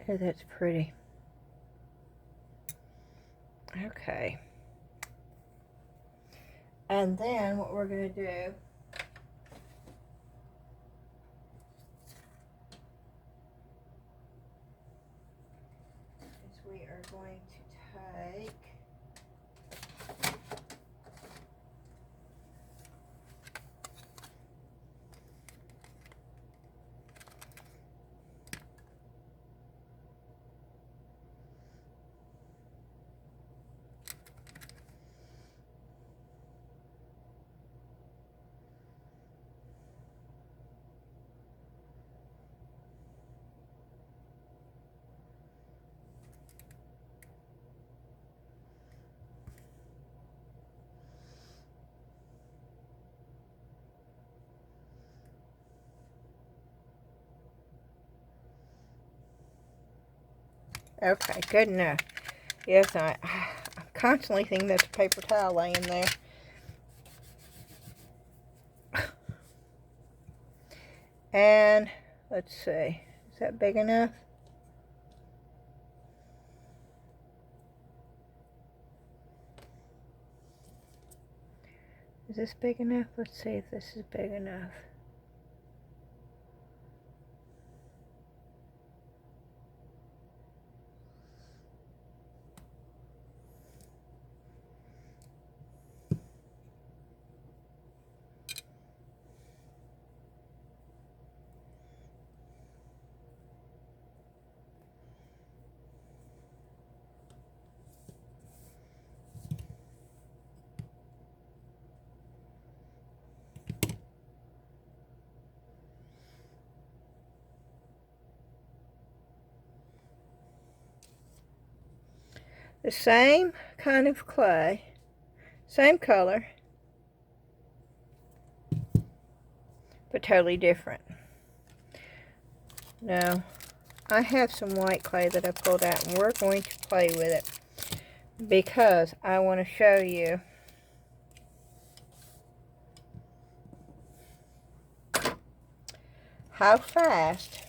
Oh, that's pretty. Okay. And then what we're going to do is we are going to take okay, good enough. Yes, I'm constantly thinking there's a paper towel laying there. And let's see, is that big enough? Is this big enough? Let's see if this is big enough. The same kind of clay, same color, but totally different. Now, I have some white clay that I pulled out, and we're going to play with it because I want to show you how fast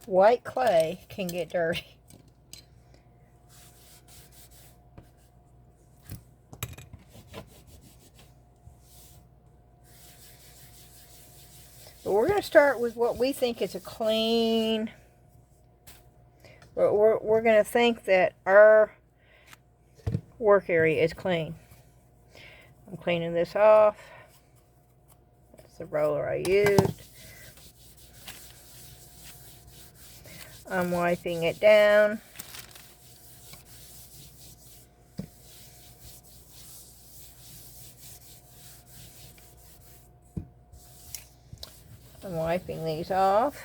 white clay can get dirty. But we're going to start with what we think is a clean. We're going to think that our work area is clean. I'm cleaning this off. That's the roller I used. I'm wiping it down. I'm wiping these off.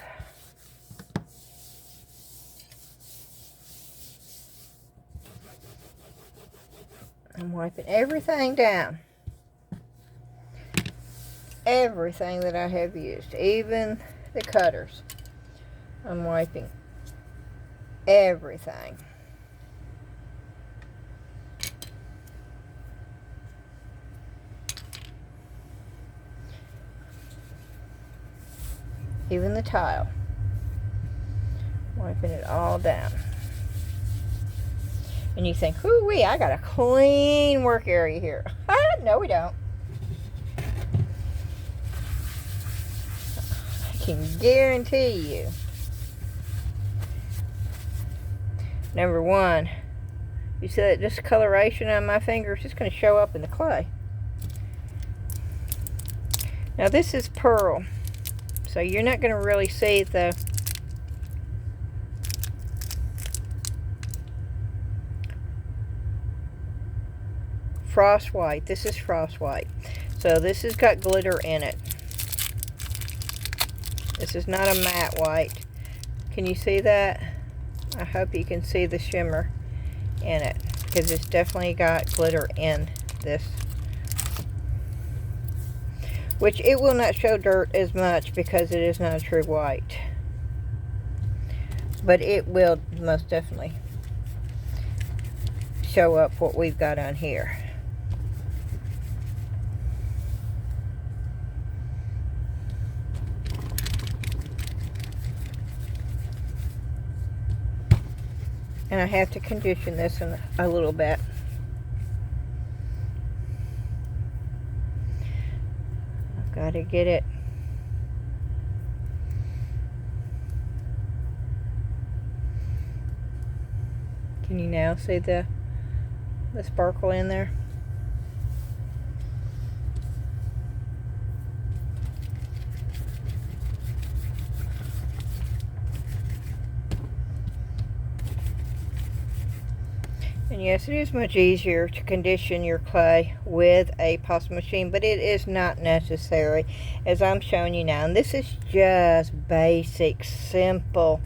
I'm wiping everything down. Everything that I have used, even the cutters. I'm wiping everything. Even the tile. Wiping it all down. And you think, whoo-wee, I got a clean work area here. No, we don't. I can guarantee you. Number one, you see that discoloration on my finger? It's just going to show up in the clay. Now this is pearl, so you're not going to really see it though. Frost white. This is frost white. So this has got glitter in it. This is not a matte white. Can you see that? I hope you can see the shimmer in it, because it's definitely got glitter in this. Which it will not show dirt as much because it is not a true white. But it will most definitely show up what we've got on here. And I have to condition this in a little bit. I've got to get it. Can you now see the sparkle in there? And yes, it is much easier to condition your clay with a pasta machine, but it is not necessary, as I'm showing you now. And this is just basic, simple.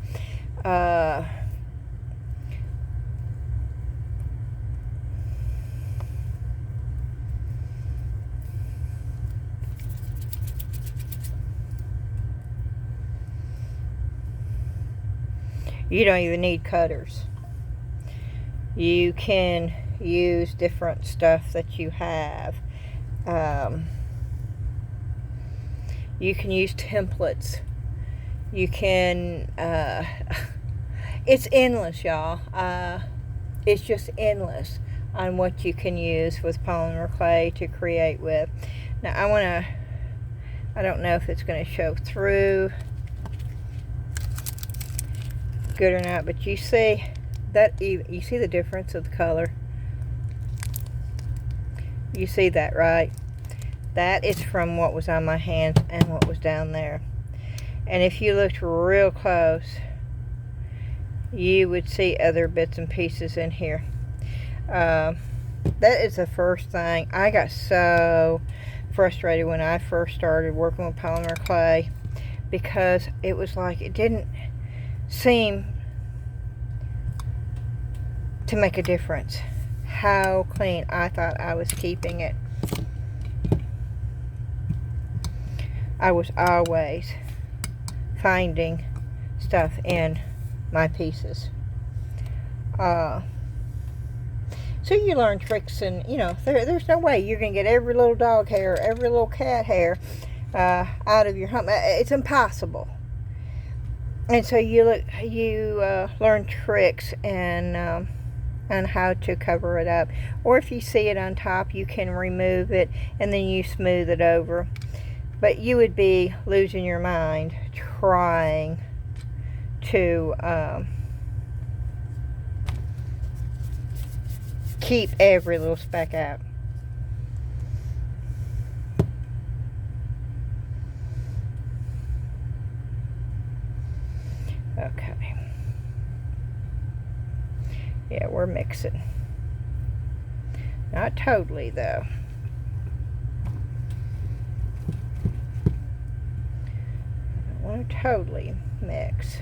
You don't even need cutters. You can use different stuff that you have. You can use templates. You can, it's endless, y'all. It's just endless on what you can use with polymer clay to create with. Now I don't know if it's going to show through good or not, but you see that, you see the difference of the color? You see that, right? That is from what was on my hands and what was down there. And if you looked real close, you would see other bits and pieces in here. That is the first thing. I got so frustrated when I first started working with polymer clay, because it was like it didn't seem to make a difference how clean I thought I was keeping it. I was always finding stuff in my pieces. So you learn tricks, and you know, there's no way you're gonna get every little dog hair, every little cat hair out of your hump. It's impossible. And so you learn tricks and on how to cover it up. Or if you see it on top, you can remove it and then you smooth it over. But you would be losing your mind trying to keep every little speck out. Okay. Yeah, we're mixing. Not totally, though. I don't want to totally mix.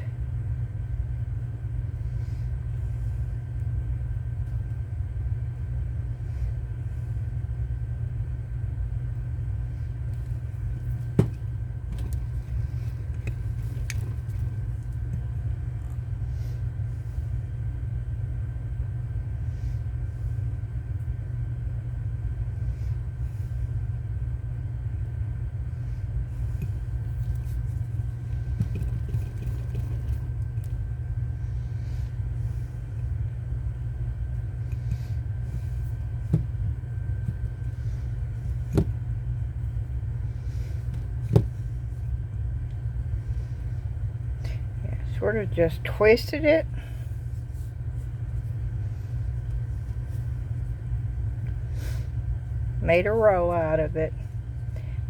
sort of just twisted it. Made a roll out of it,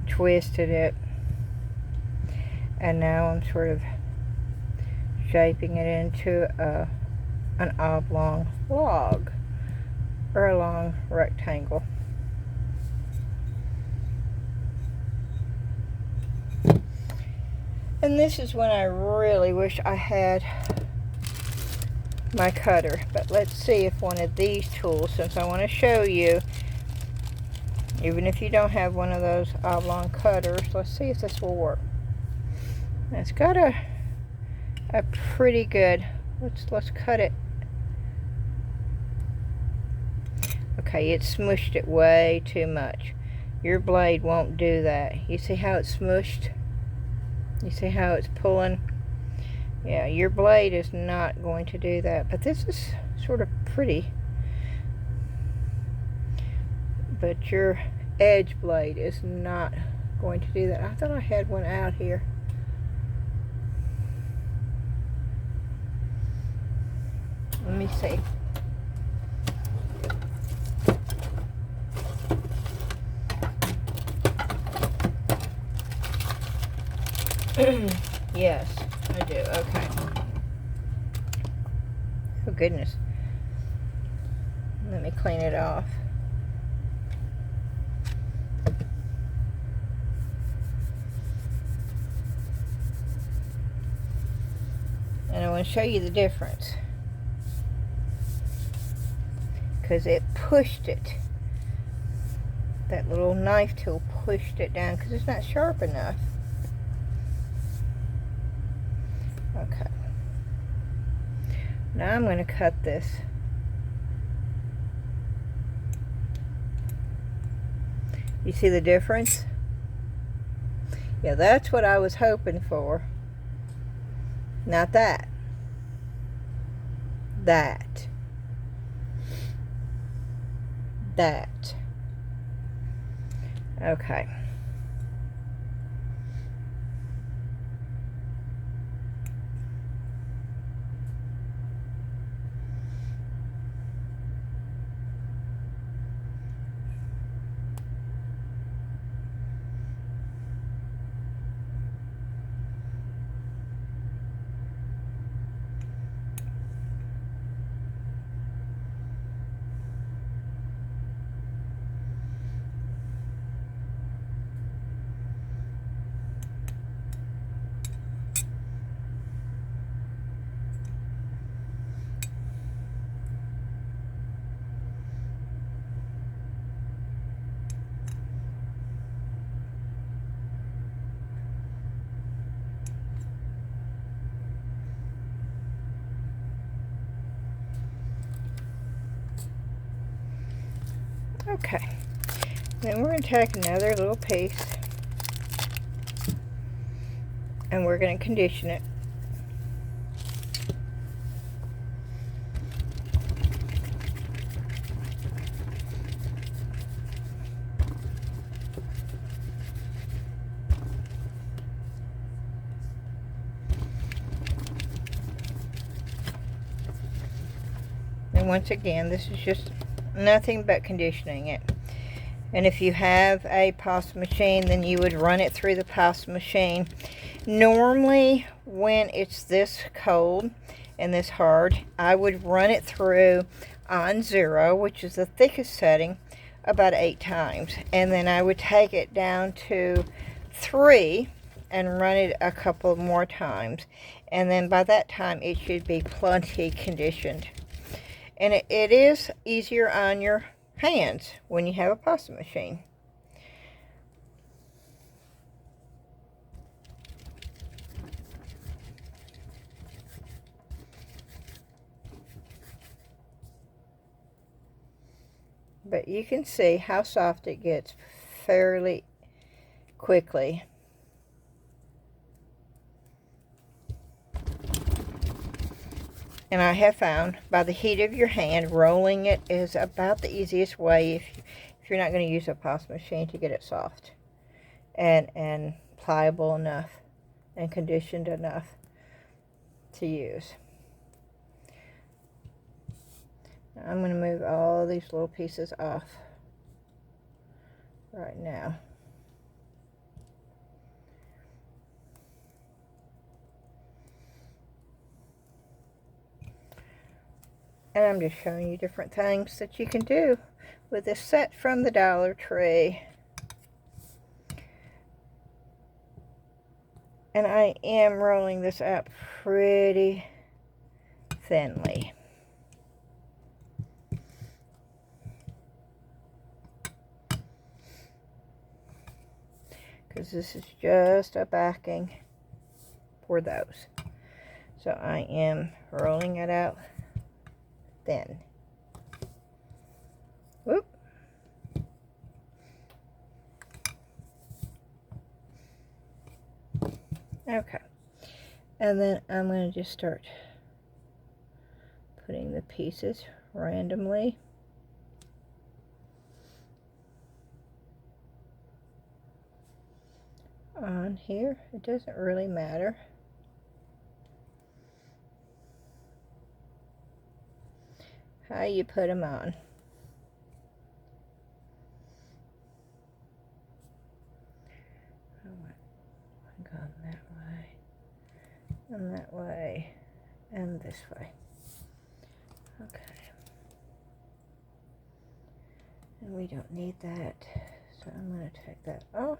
twisted it, and now I'm sort of shaping it into an oblong log or a long rectangle. And this is when I really wish I had my cutter. But let's see if one of these tools, since I want to show you, even if you don't have one of those oblong cutters, let's see if this will work. Now it's got a pretty good, let's cut it. Okay, it smushed it way too much. Your blade won't do that. You see how it's smushed? You see how it's pulling? Yeah, your blade is not going to do that. But this is sort of pretty. But your edge blade is not going to do that. I thought I had one out here. Let me see. Yes, I do. Okay. Oh, goodness. Let me clean it off. And I want to show you the difference, because it pushed it. That little knife tool pushed it down because it's not sharp enough. Okay. Now I'm going to cut this. You see the difference? Yeah, that's what I was hoping for. Not that. That. That. Okay. Okay, then we're going to take another little piece and we're going to condition it. And once again, this is just nothing but conditioning it. And if you have a pasta machine, then you would run it through the pasta machine. Normally, when it's this cold and this hard, I would run it through on 0, which is the thickest setting, about 8 times. And then I would take it down to 3 and run it a couple more times. And then by that time, it should be plenty conditioned. And it is easier on your hands when you have a pasta machine. But you can see how soft it gets fairly quickly. And I have found by the heat of your hand, rolling it is about the easiest way if you're not going to use a pasta machine to get it soft and pliable enough and conditioned enough. to use. Now I'm going to move all these little pieces off right now. And I'm just showing you different things that you can do with this set from the Dollar Tree. And I am rolling this out pretty thinly. Because this is just a backing for those. So I am rolling it out thin. Whoop. Okay. And then I'm going to just start putting the pieces randomly. On here. It doesn't really matter. How you put them on. I'm going that way, and that way, and this way. Okay. And we don't need that, so I'm going to take that off.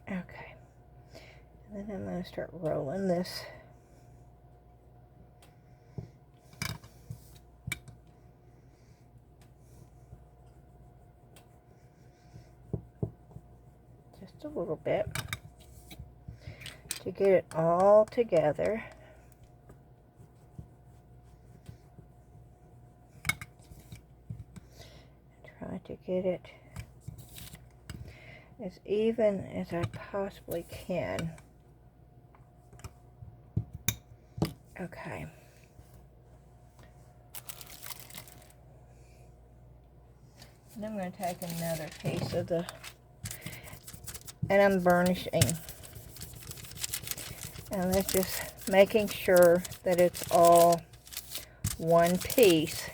Okay. And then I'm going to start rolling this. Just a little bit to get it all together. Try to get it as even as I possibly can. Okay. And I'm going to take another piece of the, and I'm burnishing. And that's just making sure that it's all one piece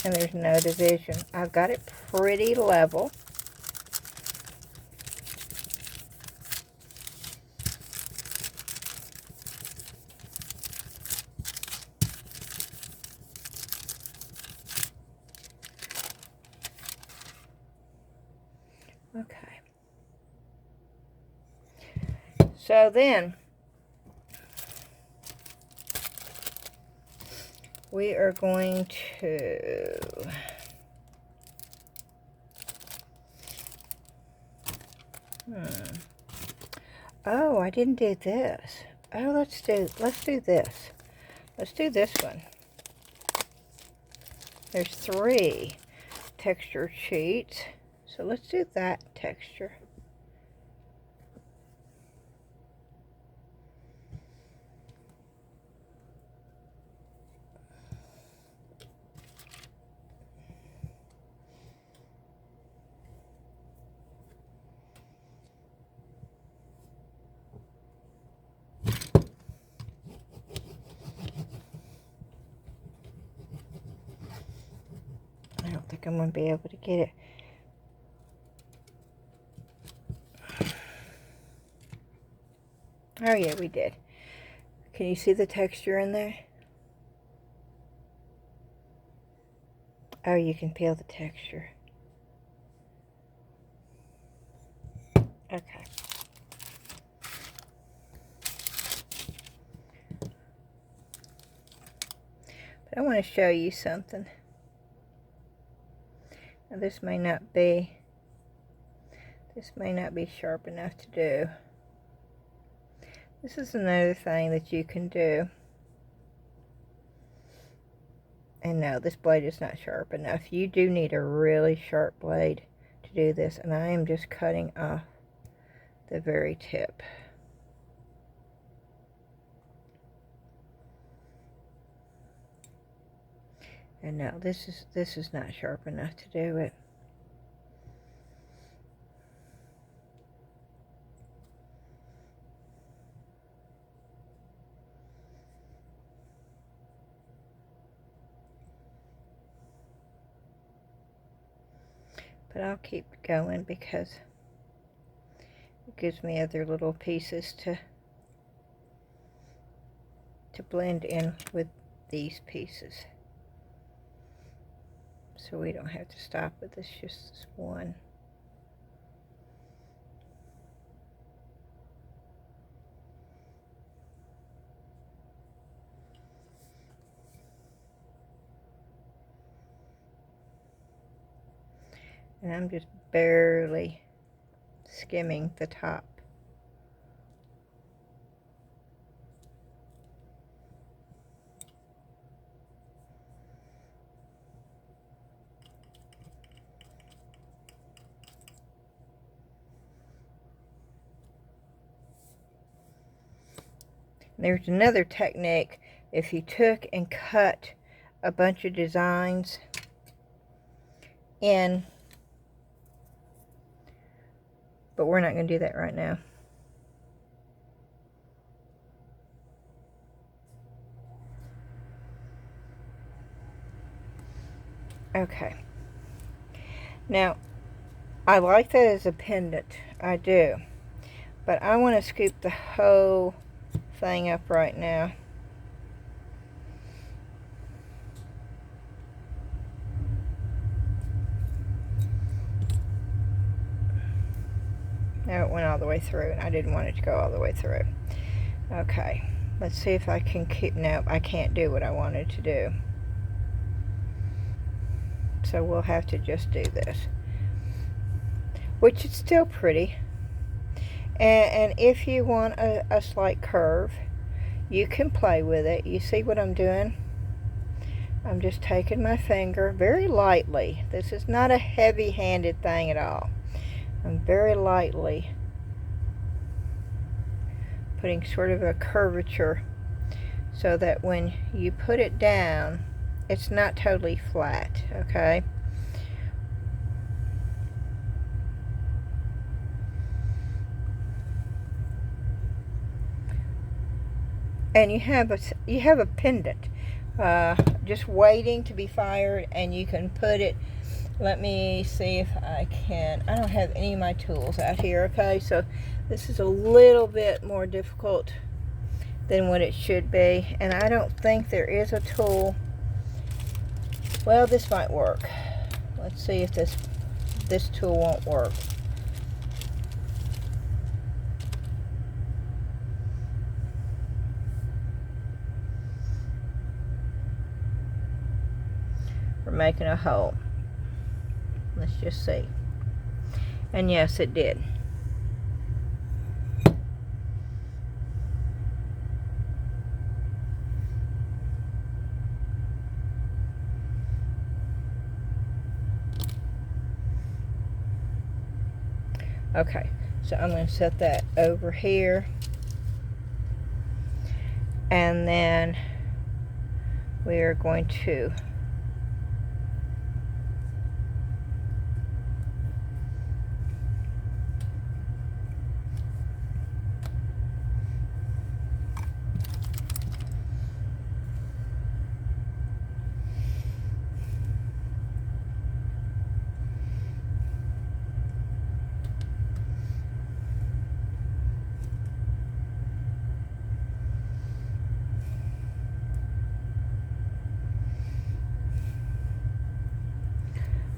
and there's no division. I've got it pretty level. Okay. So then we are going to oh, I didn't do this. Oh, let's do this. Let's do this one. There's 3 texture sheets. So let's do that texture. I don't think I'm going to be able to get it. Oh yeah, we did. Can you see the texture in there? Oh, you can feel the texture. Okay. But I want to show you something. Now this may not be sharp enough to do. This is another thing that you can do. And no, this blade is not sharp enough. You do need a really sharp blade to do this. And I am just cutting off the very tip. And no, this is not sharp enough to do it. But I'll keep going because it gives me other little pieces to blend in with these pieces. So we don't have to stop with this, just this one. And I'm just barely skimming the top. There's another technique. If you took and cut a bunch of designs in, but we're not going to do that right now. Okay. Now, I like that as a pendant. I do. But I want to scoop the whole thing up right now. Now it went all the way through, and I didn't want it to go all the way through. Okay, let's see if I can keep, no, I can't do what I wanted to do. So we'll have to just do this. Which is still pretty. And if you want a slight curve, you can play with it. You see what I'm doing? I'm just taking my finger very lightly. This is not a heavy-handed thing at all. I'm very lightly putting sort of a curvature so that when you put it down, it's not totally flat, okay? And you have a pendant just waiting to be fired, and you can put it, let me see if I can, I don't have any of my tools out here, okay, so this is a little bit more difficult than what it should be, and I don't think there is a tool. Well, this might work. Let's see if this tool won't work. We're making a hole. Let's just see. And yes, it did. Okay, so I'm going to set that over here. And then we are going to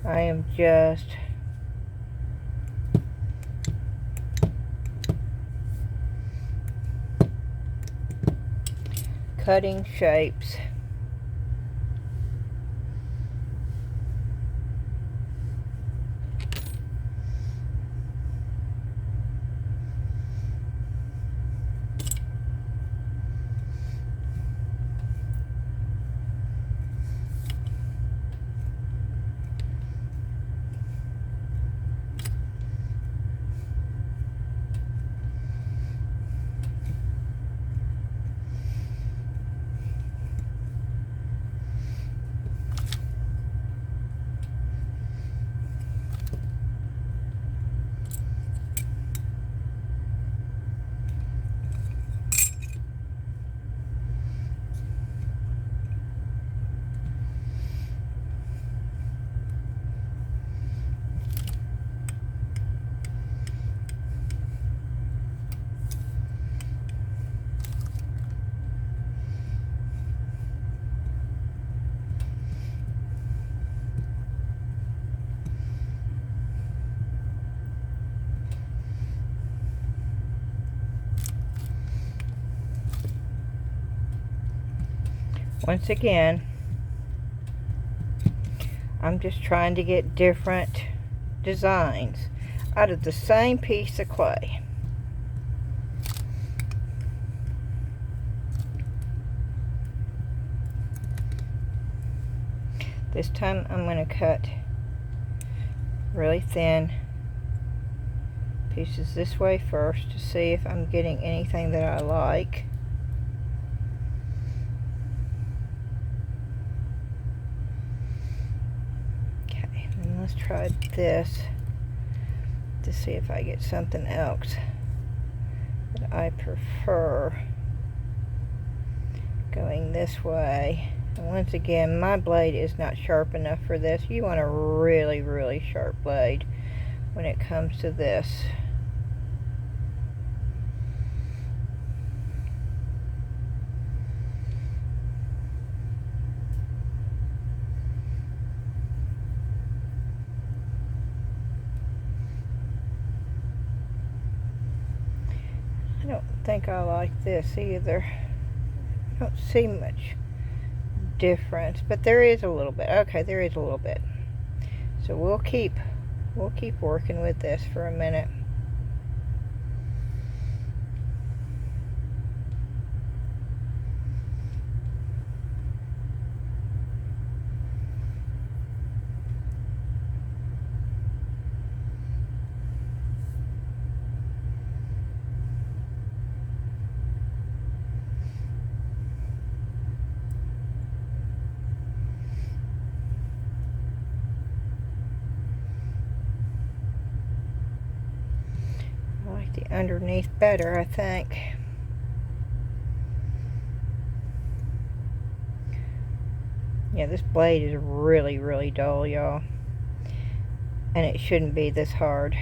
I am just cutting shapes. Once again, I'm just trying to get different designs out of the same piece of clay. This time I'm going to cut really thin pieces this way first to see if I'm getting anything that I like. Okay, and let's try this to see if I get something else that I prefer going this way. And once again, my blade is not sharp enough for this. You want a really, really sharp blade when it comes to this. I don't think I like this either. I don't see much difference, but there is a little bit. Okay, there is a little bit. So we'll keep working with this for a minute. I like the underneath better, I think. Yeah, this blade is really, really dull, y'all. And it shouldn't be this hard.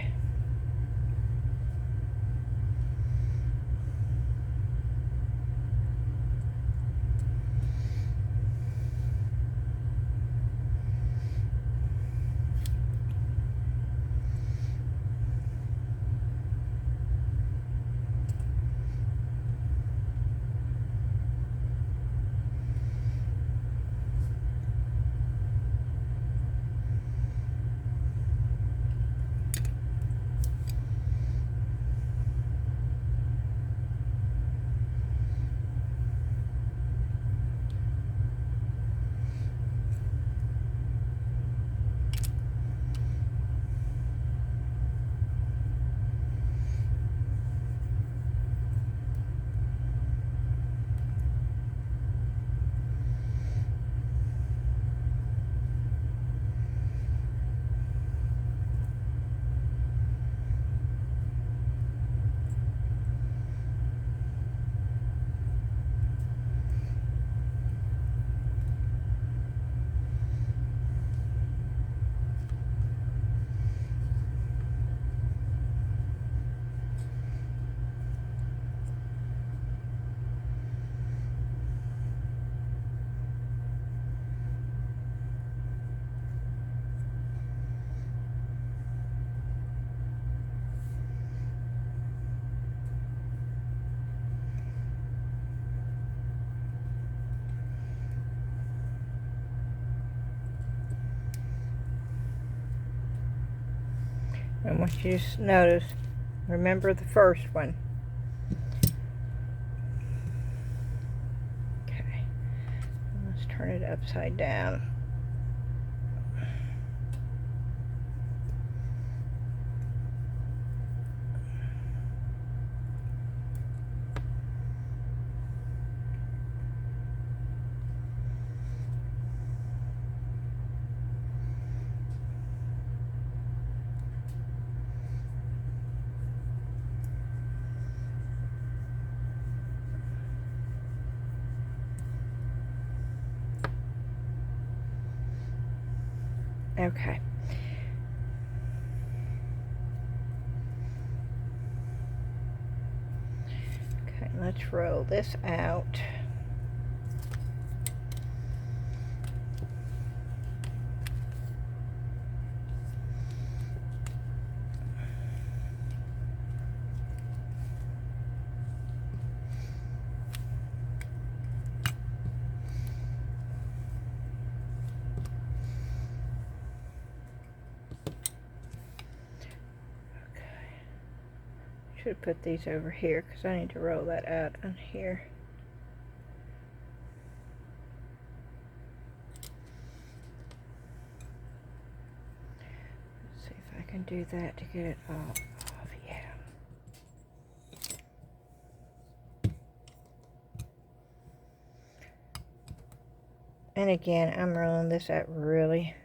I want you to notice, remember the first one. Okay, let's turn it upside down. Okay. Okay, let's roll this out. should put these over here because I need to roll that out on here. Let's see if I can do that to get it all off. Yeah. And again, I'm rolling this out really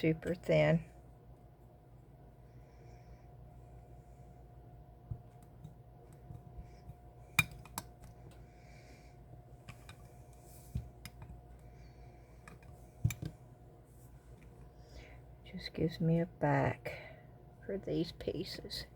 super thin. Just gives me a back for these pieces.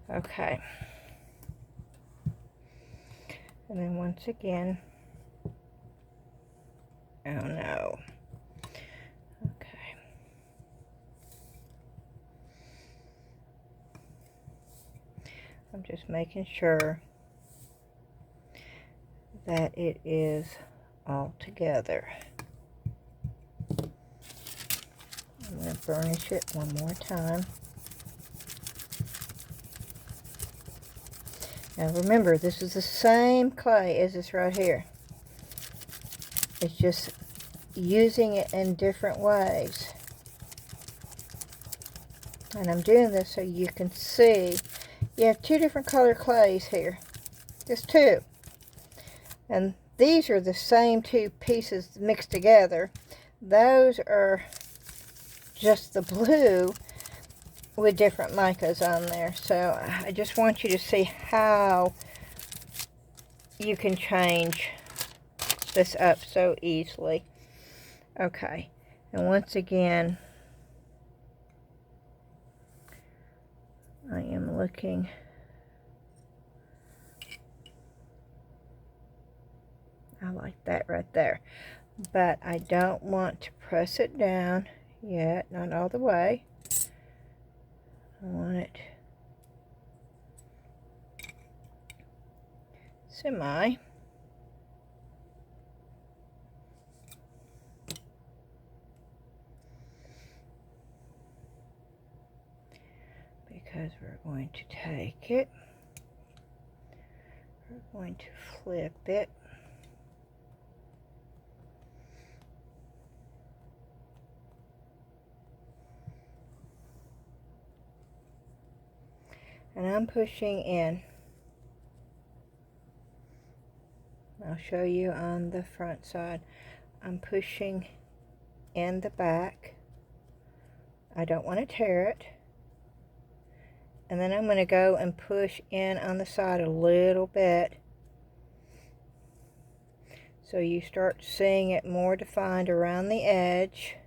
Okay. And then once again, oh no. Okay. I'm just making sure that it is all together. I'm going to burnish it one more time. Now remember, this is the same clay as this right here. It's just using it in different ways. And I'm doing this so you can see you have two different color clays here. Just two. And these are the same two pieces mixed together. Those are just the blue with different micas on there. So I just want you to see how you can change this up so easily. Okay, and once again, I am looking. I like that right there, but I don't want to press it down yet, not all the way. I want it semi. Because we're going to take it, we're going to flip it. And I'm pushing in. I'll show you on the front side. I'm pushing in the back. I don't want to tear it. And then I'm going to go and push in on the side a little bit, so you start seeing it more defined around the edge.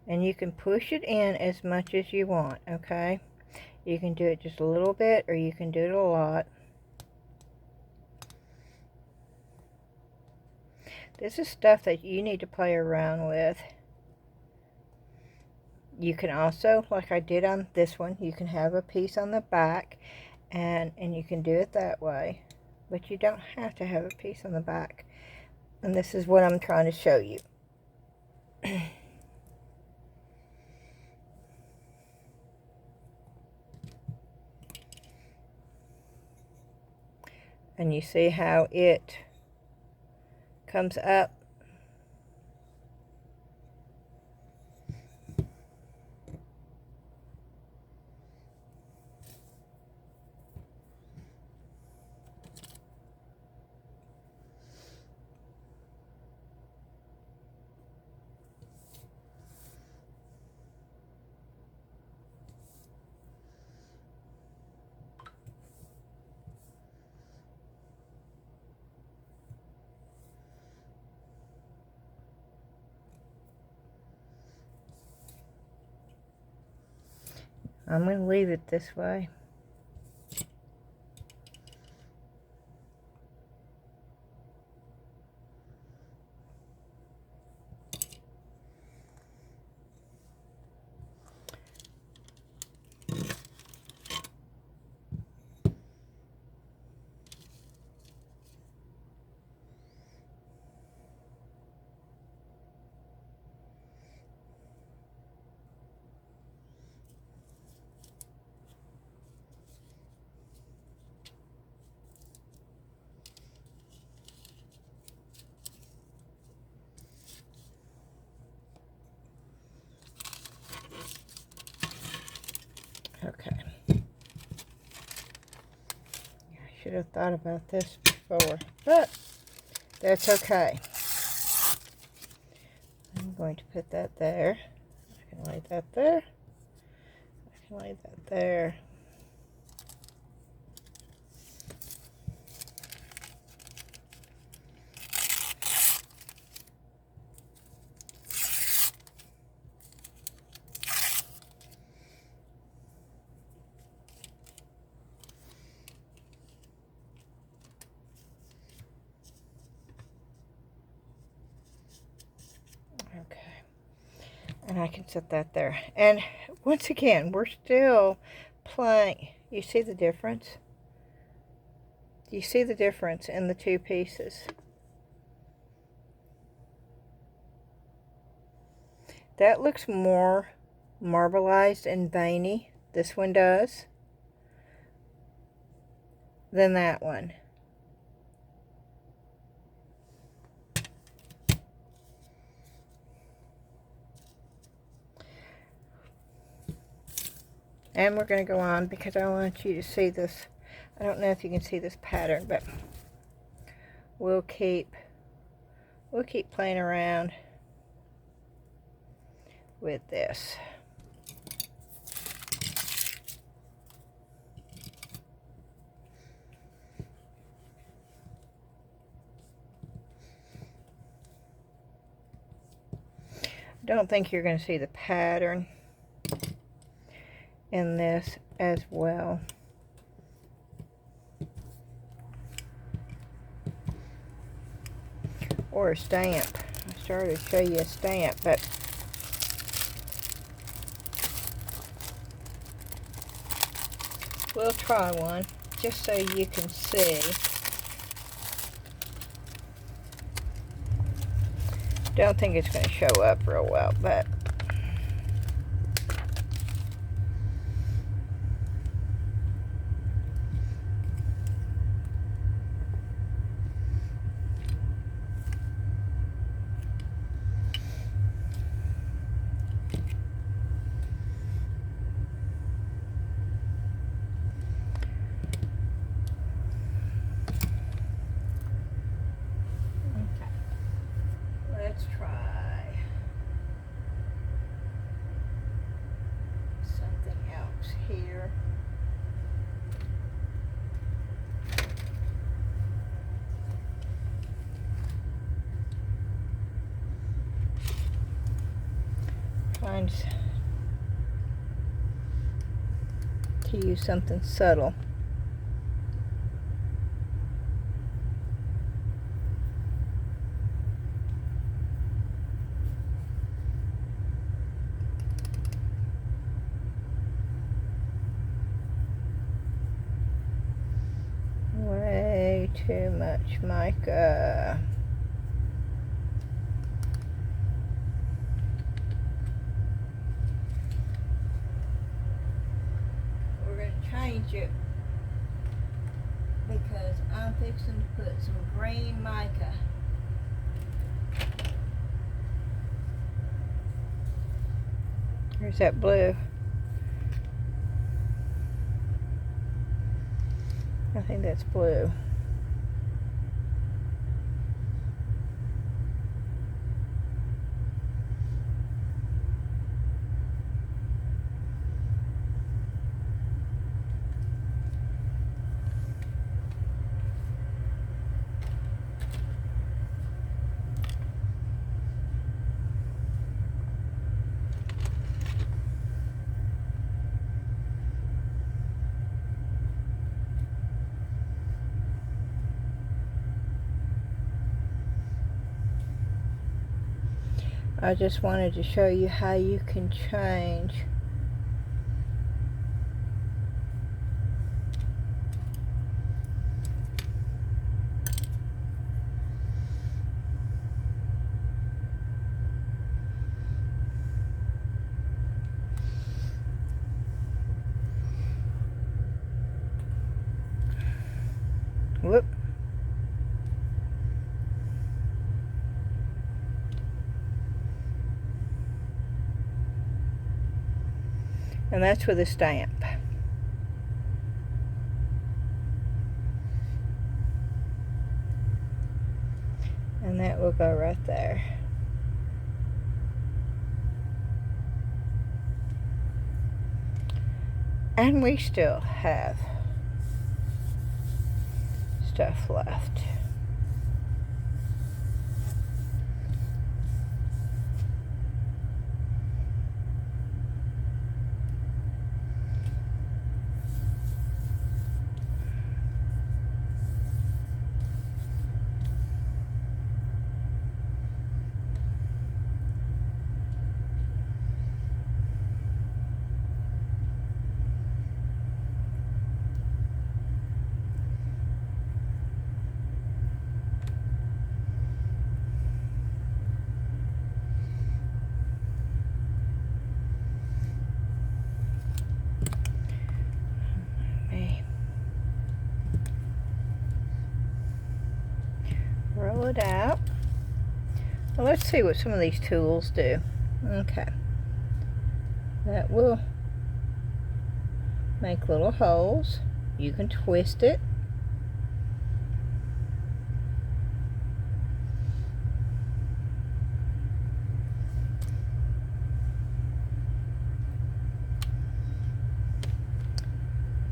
And you can push it in as much as you want, okay? You can do it just a little bit, or you can do it a lot. This is stuff that you need to play around with. You can also, like I did on this one, you can have a piece on the back, and you can do it that way. But you don't have to have a piece on the back. And this is what I'm trying to show you. And you see how it comes up. I'm going to leave it this way. Okay. I should have thought about this before, but that's okay. I'm going to put that there. I can lay that there. I can lay that there. Okay, and I can set that there. And once again, we're still playing. You see the difference? Do you see the difference in the two pieces? That looks more marbleized and veiny, this one does, than that one. And we're going to go on because I want you to see this. I don't know if you can see this pattern, but we'll keep playing around with this. Don't think you're going to see the pattern in this as well. Or a stamp. I started to show you a stamp, but we'll try one just so you can see. Don't think it's going to show up real well, but let's try something else here. Trying to use something subtle. Way too much mica. We're going to change it because I'm fixing to put some green mica. Here's that blue. I think that's blue. I just wanted to show you how you can change whoop. And that's with a stamp. And that will go right there. And we still have stuff left. Roll it out. Well, let's see what some of these tools do. Okay. That will make little holes. You can twist it.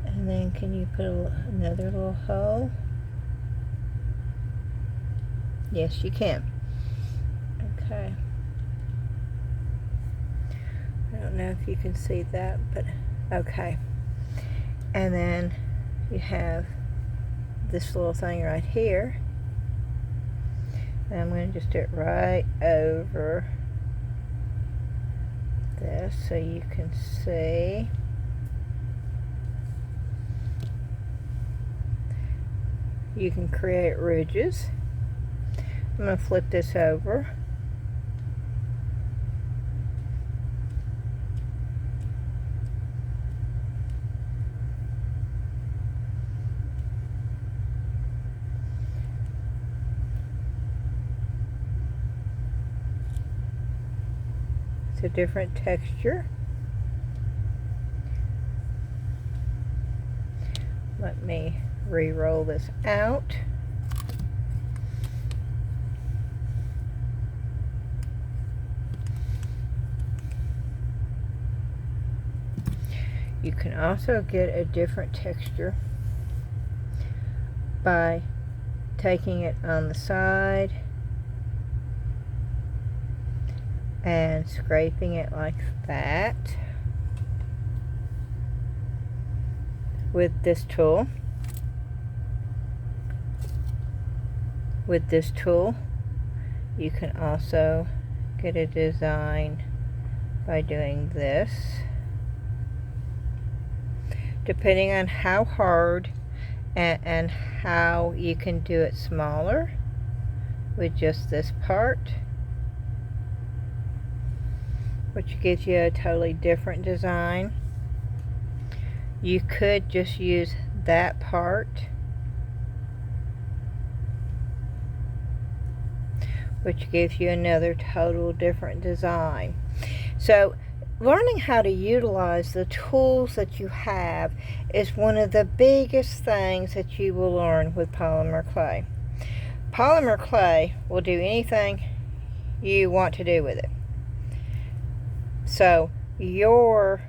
And then can you put another little hole? Yes, you can. Okay. I don't know if you can see that, but okay. And then you have this little thing right here. And I'm going to just do it right over this so you can see. You can create ridges. I'm going to flip this over. It's a different texture. Let me re-roll this out. You can also get a different texture by taking it on the side and scraping it like that with this tool. With this tool, you can also get a design by doing this. Depending on how hard and how you can do it smaller with just this part, which gives you a totally different design. You could just use that part, which gives you another total different design. So learning how to utilize the tools that you have is one of the biggest things that you will learn with polymer clay. Polymer clay will do anything you want to do with it. So your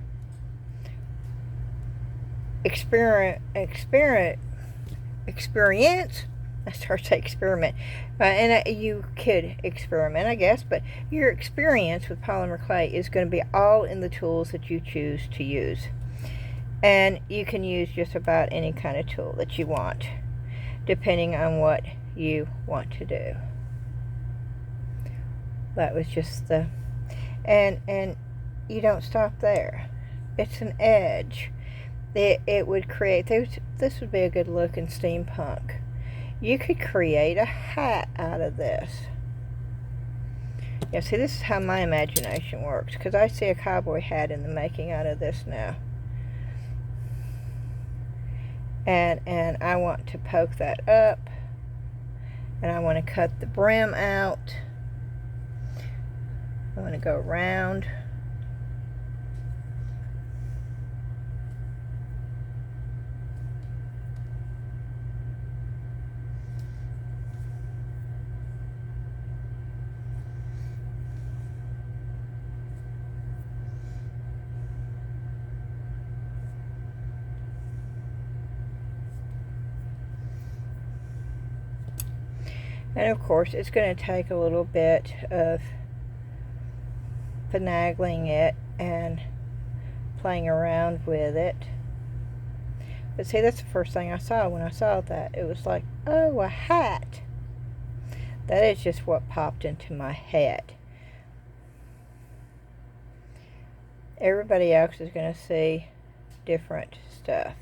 experience, I started to say experiment, and you could experiment, I guess, but your experience with polymer clay is going to be all in the tools that you choose to use. And you can use just about any kind of tool that you want, depending on what you want to do. That was just the, and you don't stop there. It's an edge. It would create, this would be a good look in steampunk. You could create a hat out of this. Yeah, see, this is how my imagination works, because I see a cowboy hat in the making out of this now. And I want to poke that up, and I want to cut the brim out. I want to go around. And of course, it's going to take a little bit of finagling it and playing around with it. But see, that's the first thing I saw when I saw that. It was like, oh, a hat. That is just what popped into my head. Everybody else is going to see different stuff.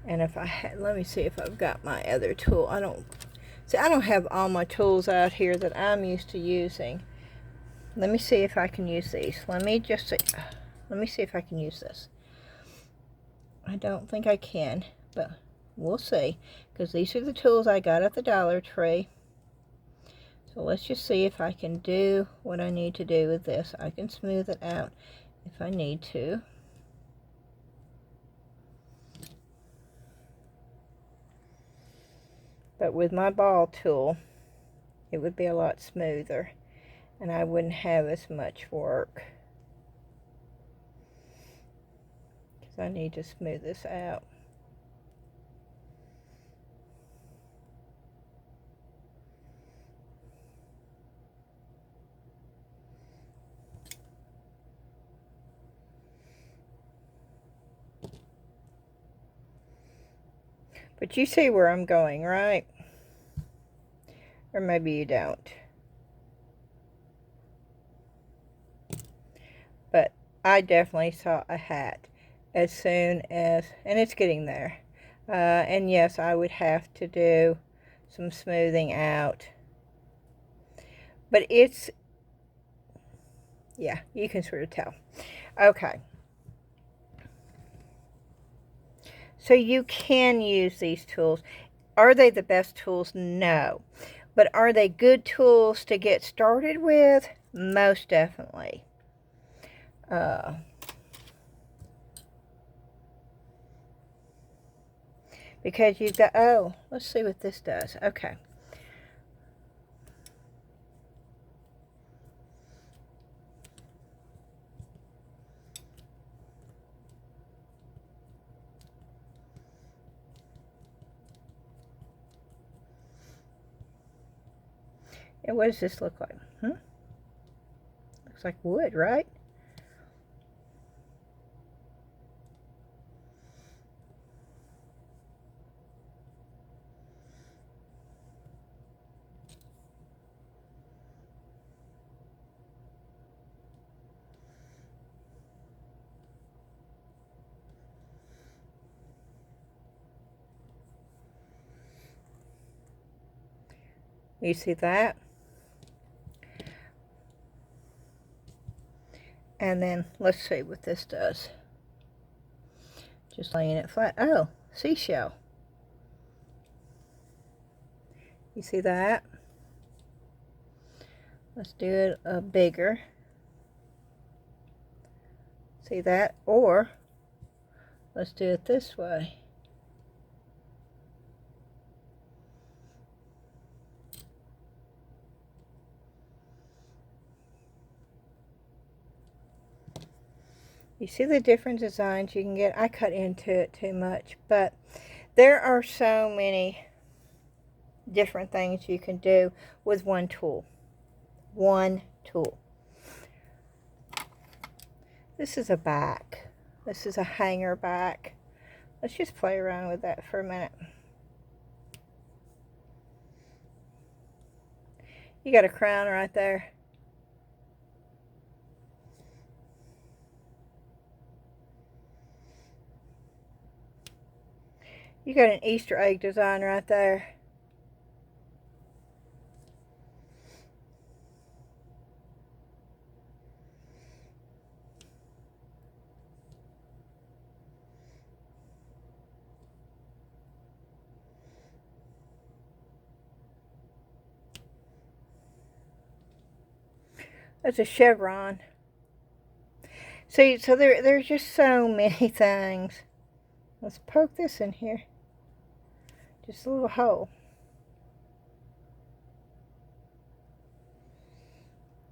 And if I let me see if I've got my other tool. I don't have all my tools out here that I'm used to using. Let me see if I can use these. Let me see if I can use this. I don't think I can, but we'll see, because these are the tools I got at the Dollar Tree. So let's just see if I can do what I need to do with this. I can smooth it out if I need to. But with my ball tool, it would be a lot smoother, and I wouldn't have as much work, because I need to smooth this out. But you see where I'm going, right? Or maybe you don't. But I definitely saw a hat as soon as, and it's getting there. And yes, I would have to do some smoothing out. But it's, yeah, you can sort of tell. Okay. So you can use these tools. Are they the best tools? No. But are they good tools to get started with? Most definitely. Because you've got, oh, let's see what this does. Okay. And what does this look like? Looks like wood, right? You see that? And then let's see what this does. Just laying it flat. Oh, seashell. You see that? Let's do it bigger. See that? Or let's do it this way. You see the different designs you can get? I cut into it too much, but there are so many different things you can do with one tool. One tool. This is a back. This is a hanger back. Let's just play around with that for a minute. You got a crown right there. You got an Easter egg design right there. That's a chevron. See, so there's just so many things. Let's poke this in here. Just a little hole.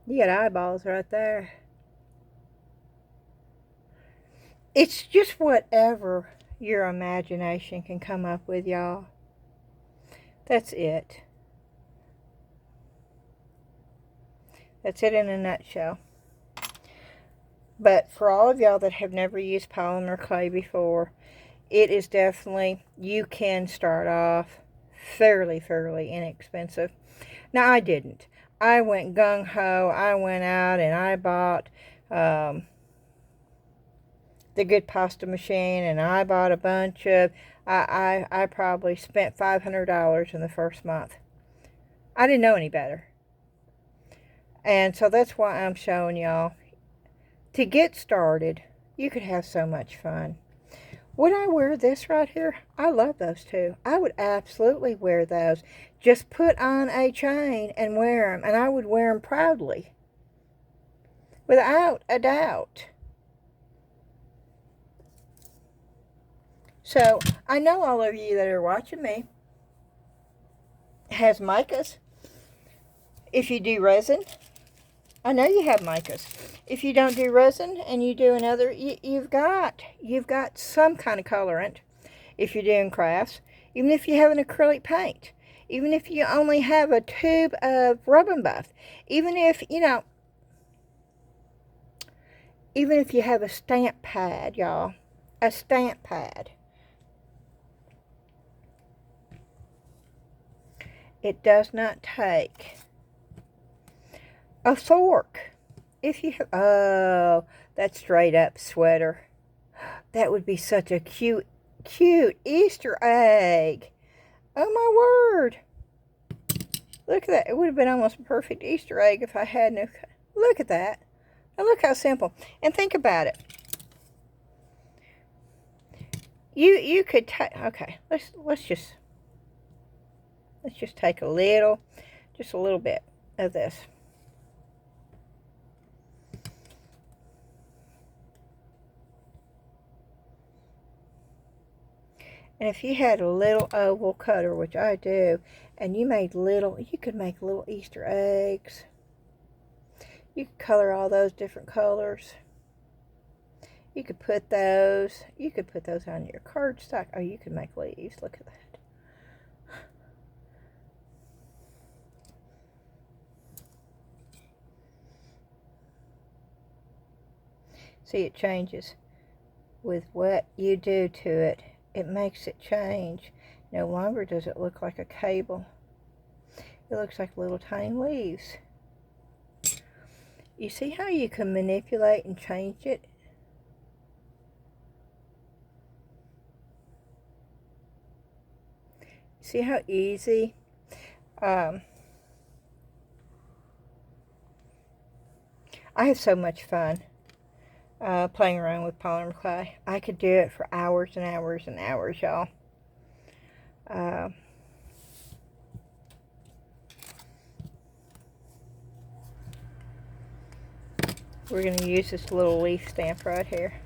You got eyeballs right there. It's just whatever your imagination can come up with, y'all. That's it. That's it in a nutshell. But for all of y'all that have never used polymer clay before, it is definitely, you can start off fairly inexpensive. Now, I didn't. I went gung-ho. I went out and I bought the Good Pasta Machine, and I bought a bunch of, I probably spent $500 in the first month. I didn't know any better. And so that's why I'm showing y'all. To get started, you could have so much fun. Would I wear this right here? I love those too. I would absolutely wear those. Just put on a chain and wear them. And I would wear them proudly. Without a doubt. So, I know all of you that are watching me has micas. If you do resin, I know you have micas. If you don't do resin and you do another, you've got some kind of colorant. If you're doing crafts, even if you have an acrylic paint, even if you only have a tube of rub and buff, even if, you know, even if you have a stamp pad, y'all, a stamp pad. It does not take a fork. If you have, oh, that's straight up sweater. That would be such a cute Easter egg. Oh my word. Look at that. It would have been almost a perfect Easter egg if I had no, look at that. Now look how simple. And think about it. You could take, okay, let's just take a little, just a little bit of this. And if you had a little oval cutter, which I do, and you made little, you could make little Easter eggs. You could color all those different colors. You could put those on your cardstock. Oh, you could make leaves. Look at that. See, it changes with what you do to it. It makes it change. No longer does it look like a cable. It looks like little tiny leaves. You see how you can manipulate and change it? See how easy? I have so much fun playing around with polymer clay. I could do it for hours and hours and hours, y'all. We're going to use this little leaf stamp right here.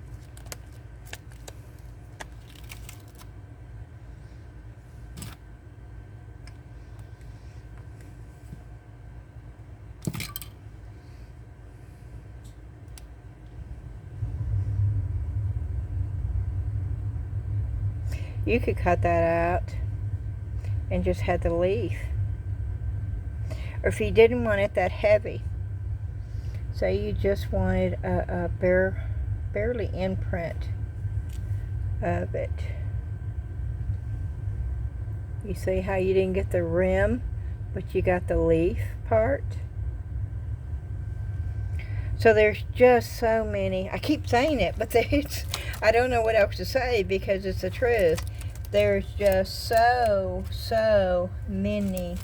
You could cut that out and just have the leaf. Or if you didn't want it that heavy, say you just wanted a barely imprint of it. You see how you didn't get the rim but you got the leaf part. So there's just so many. I keep saying it, but I don't know what else to say because it's the truth. There's just so many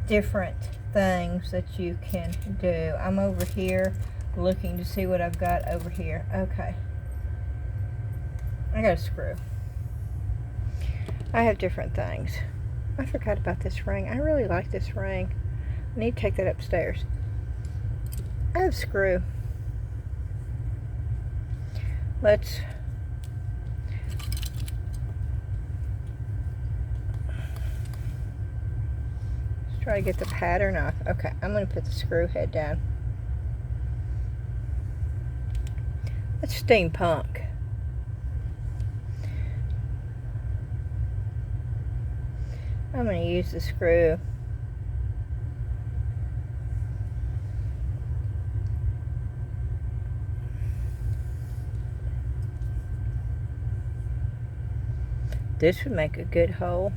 different things that you can do. I'm over here looking to see what I've got over here. Okay. I got a screw. I have different things. I forgot about this ring. I really like this ring. I need to take that upstairs. I have a screw. Let's try to get the pattern off. Okay, I'm going to put the screw head down. That's steampunk. I'm going to use the screw. This would make a good hole.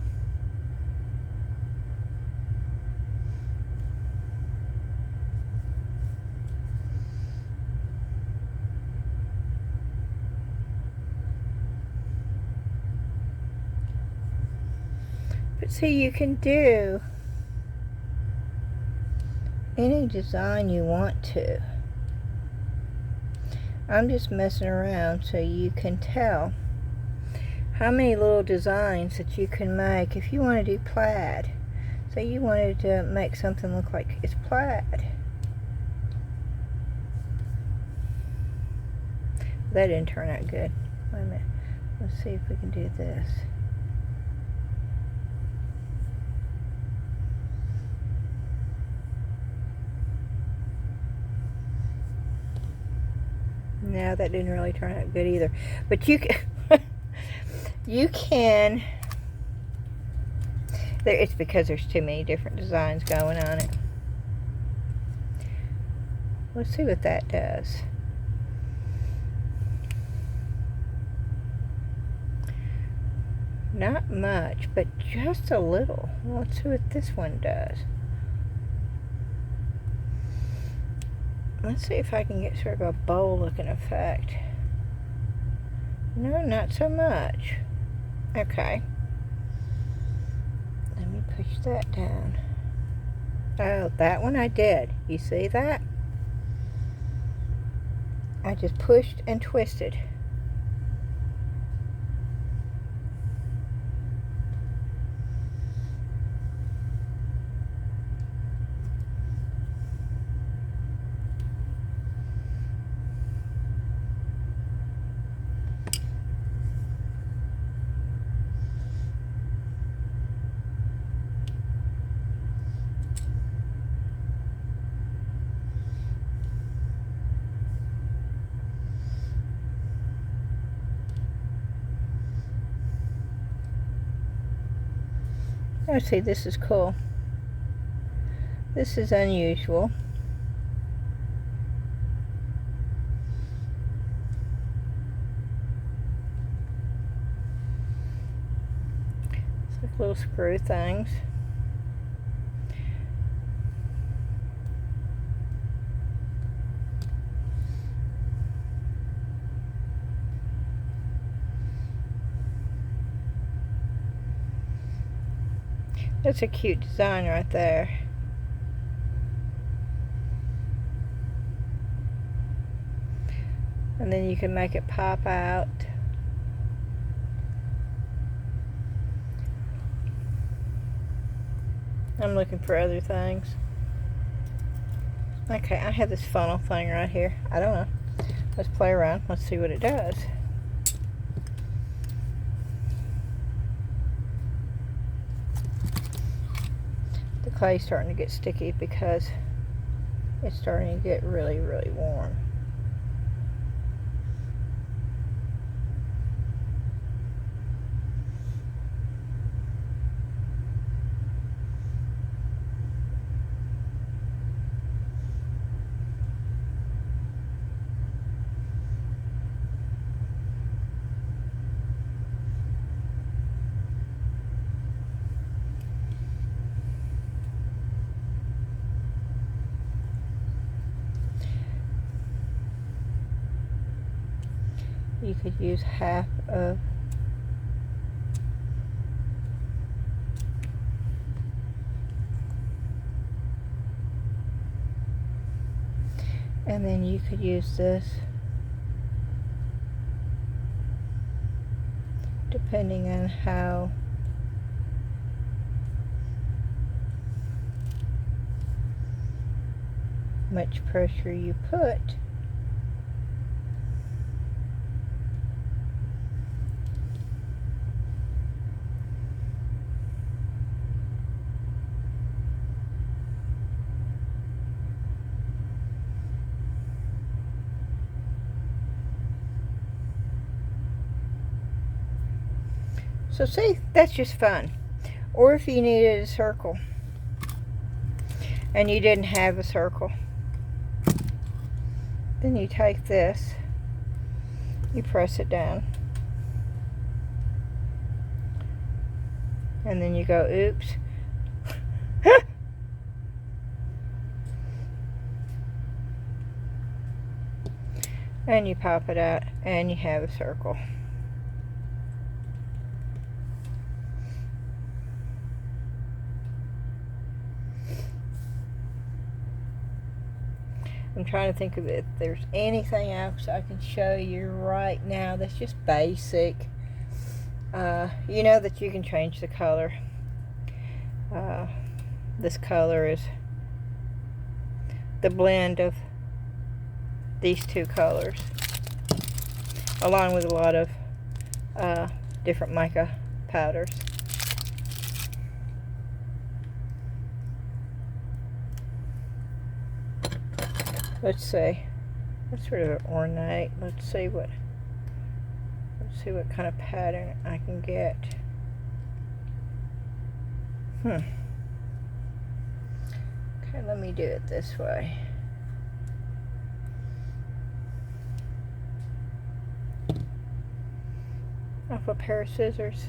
But see, you can do any design you want to. I'm just messing around so you can tell how many little designs that you can make if you want to do plaid. So you wanted to make something look like it's plaid. That didn't turn out good. Wait a minute. Let's see if we can do this. No, that didn't really turn out good either. But you can you can, it's because there's too many different designs going on it. Let's see what that does. Not much, but just a little. Let's see what this one does. Let's see if I can get sort of a bowl looking effect. No, not so much. Okay. Let me push that down. Oh, that one I did. You see that? I just pushed and twisted. Oh, see, this is cool. This is unusual. It's like little screw things. That's a cute design right there. And then you can make it pop out. I'm looking for other things. Okay, I have this funnel thing right here. I don't know. Let's play around. Let's see what it does. The clay's starting to get sticky because it's starting to get really, really warm. you could use half of and then you could use this depending on how much pressure you put. So see, that's just fun. Or if you needed a circle and you didn't have a circle, then you take this, you press it down, and then you go, oops. And you pop it out and you have a circle. I'm trying to think of if there's anything else I can show you right now that's just basic. You know that you can change the color. This color is the blend of these two colors, along with a lot of different mica powders. Let's see. That's sort of ornate. Let's see what kind of pattern I can get. Okay, let me do it this way. Off a pair of scissors.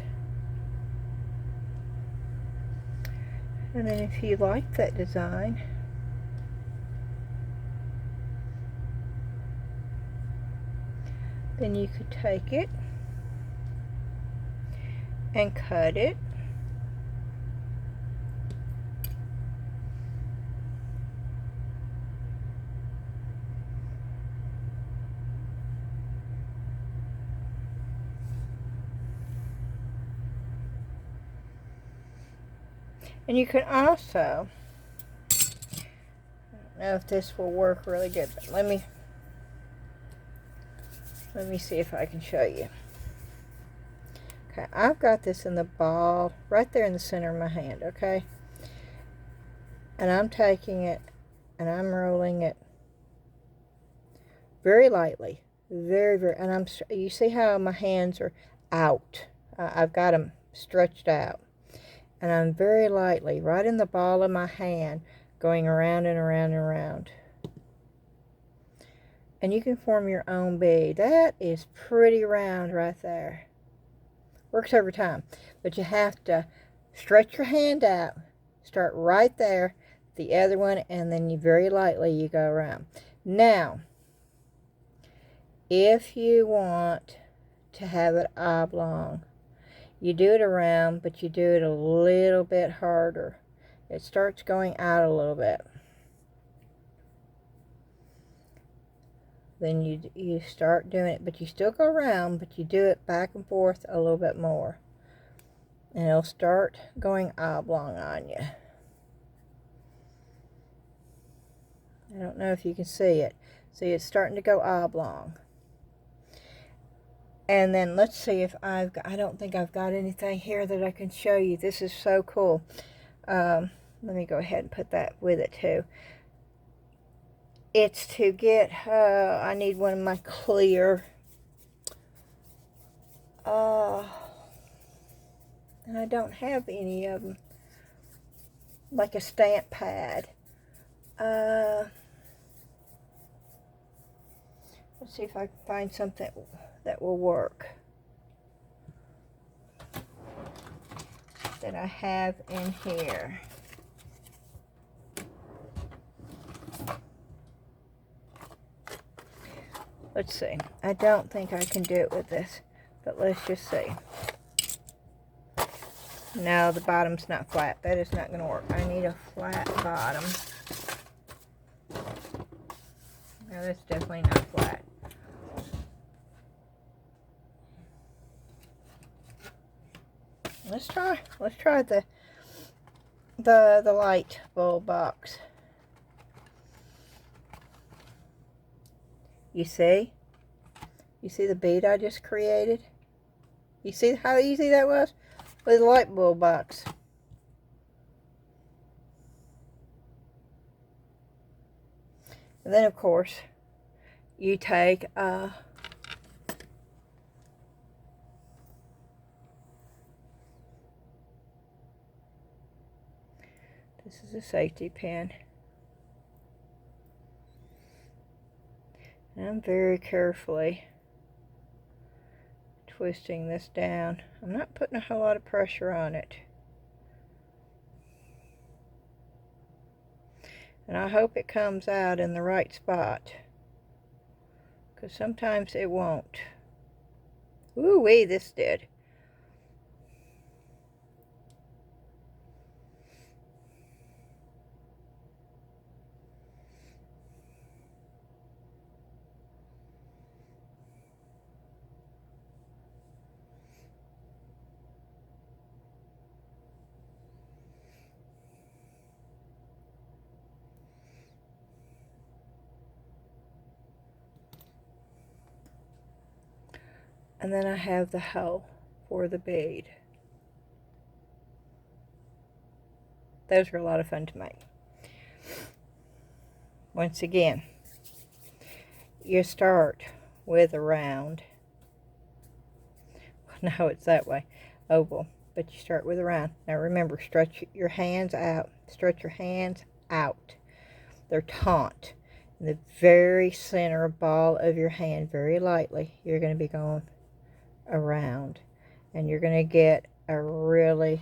And then if you like that design, then you could take it and cut it. And you can also, I don't know if this will work really good, but let me see if I can show you. Okay, I've got this in the ball right there in the center of my hand, okay? And I'm taking it and I'm rolling it very lightly, very, and you see how my hands are out. I've got them stretched out. And I'm very lightly, right in the ball of my hand, going around and around and around. And you can form your own bead. That is pretty round right there. Works every time. But you have to stretch your hand out, start right there, the other one, and then you very lightly you go around. Now, if you want to have it oblong, you do it around, but you do it a little bit harder. It starts going out a little bit. Then you start doing it, but you still go around, but you do it back and forth a little bit more. And it'll start going oblong on you. I don't know if you can see it. See, it's starting to go oblong. And then let's see if I don't think I've got anything here that I can show you. This is so cool. Let me go ahead and put that with it too. It's to get, I need one of my clear, and I don't have any of them, like a stamp pad. Let's see if I can find something that will work, that I have in here. Let's see. I don't think I can do it with this, but let's just see. No, the bottom's not flat. That is not going to work. I need a flat bottom. No, that's definitely not flat. Let's try the light bulb box. You see? You see the bead I just created? You see how easy that was? With the light bulb box. And then of course, you take this is a safety pin. And I'm very carefully twisting this down. I'm not putting a whole lot of pressure on it. And I hope it comes out in the right spot, because sometimes it won't. Ooh-wee, this did. And then I have the hole for the bead. Those are a lot of fun to make. Once again, you start with a round. No, it's that way, oval, but you start with a round. Now remember, stretch your hands out. Stretch your hands out. They're taut. In the very center ball of your hand, very lightly, you're going to be going around, and you're going to get a really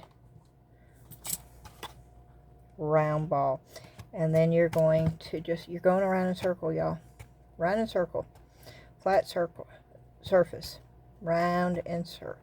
round ball. And then you're going to you're going around in a circle, y'all. Round and circle. Flat circle. Surface. Round and circle.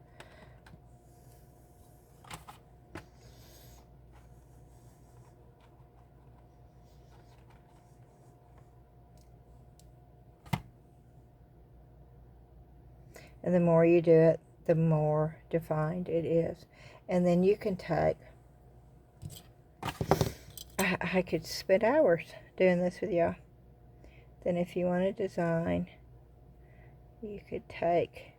And the more you do it, the more defined it is. And then you can take, I could spend hours doing this with y'all. Then if you want to design, you could take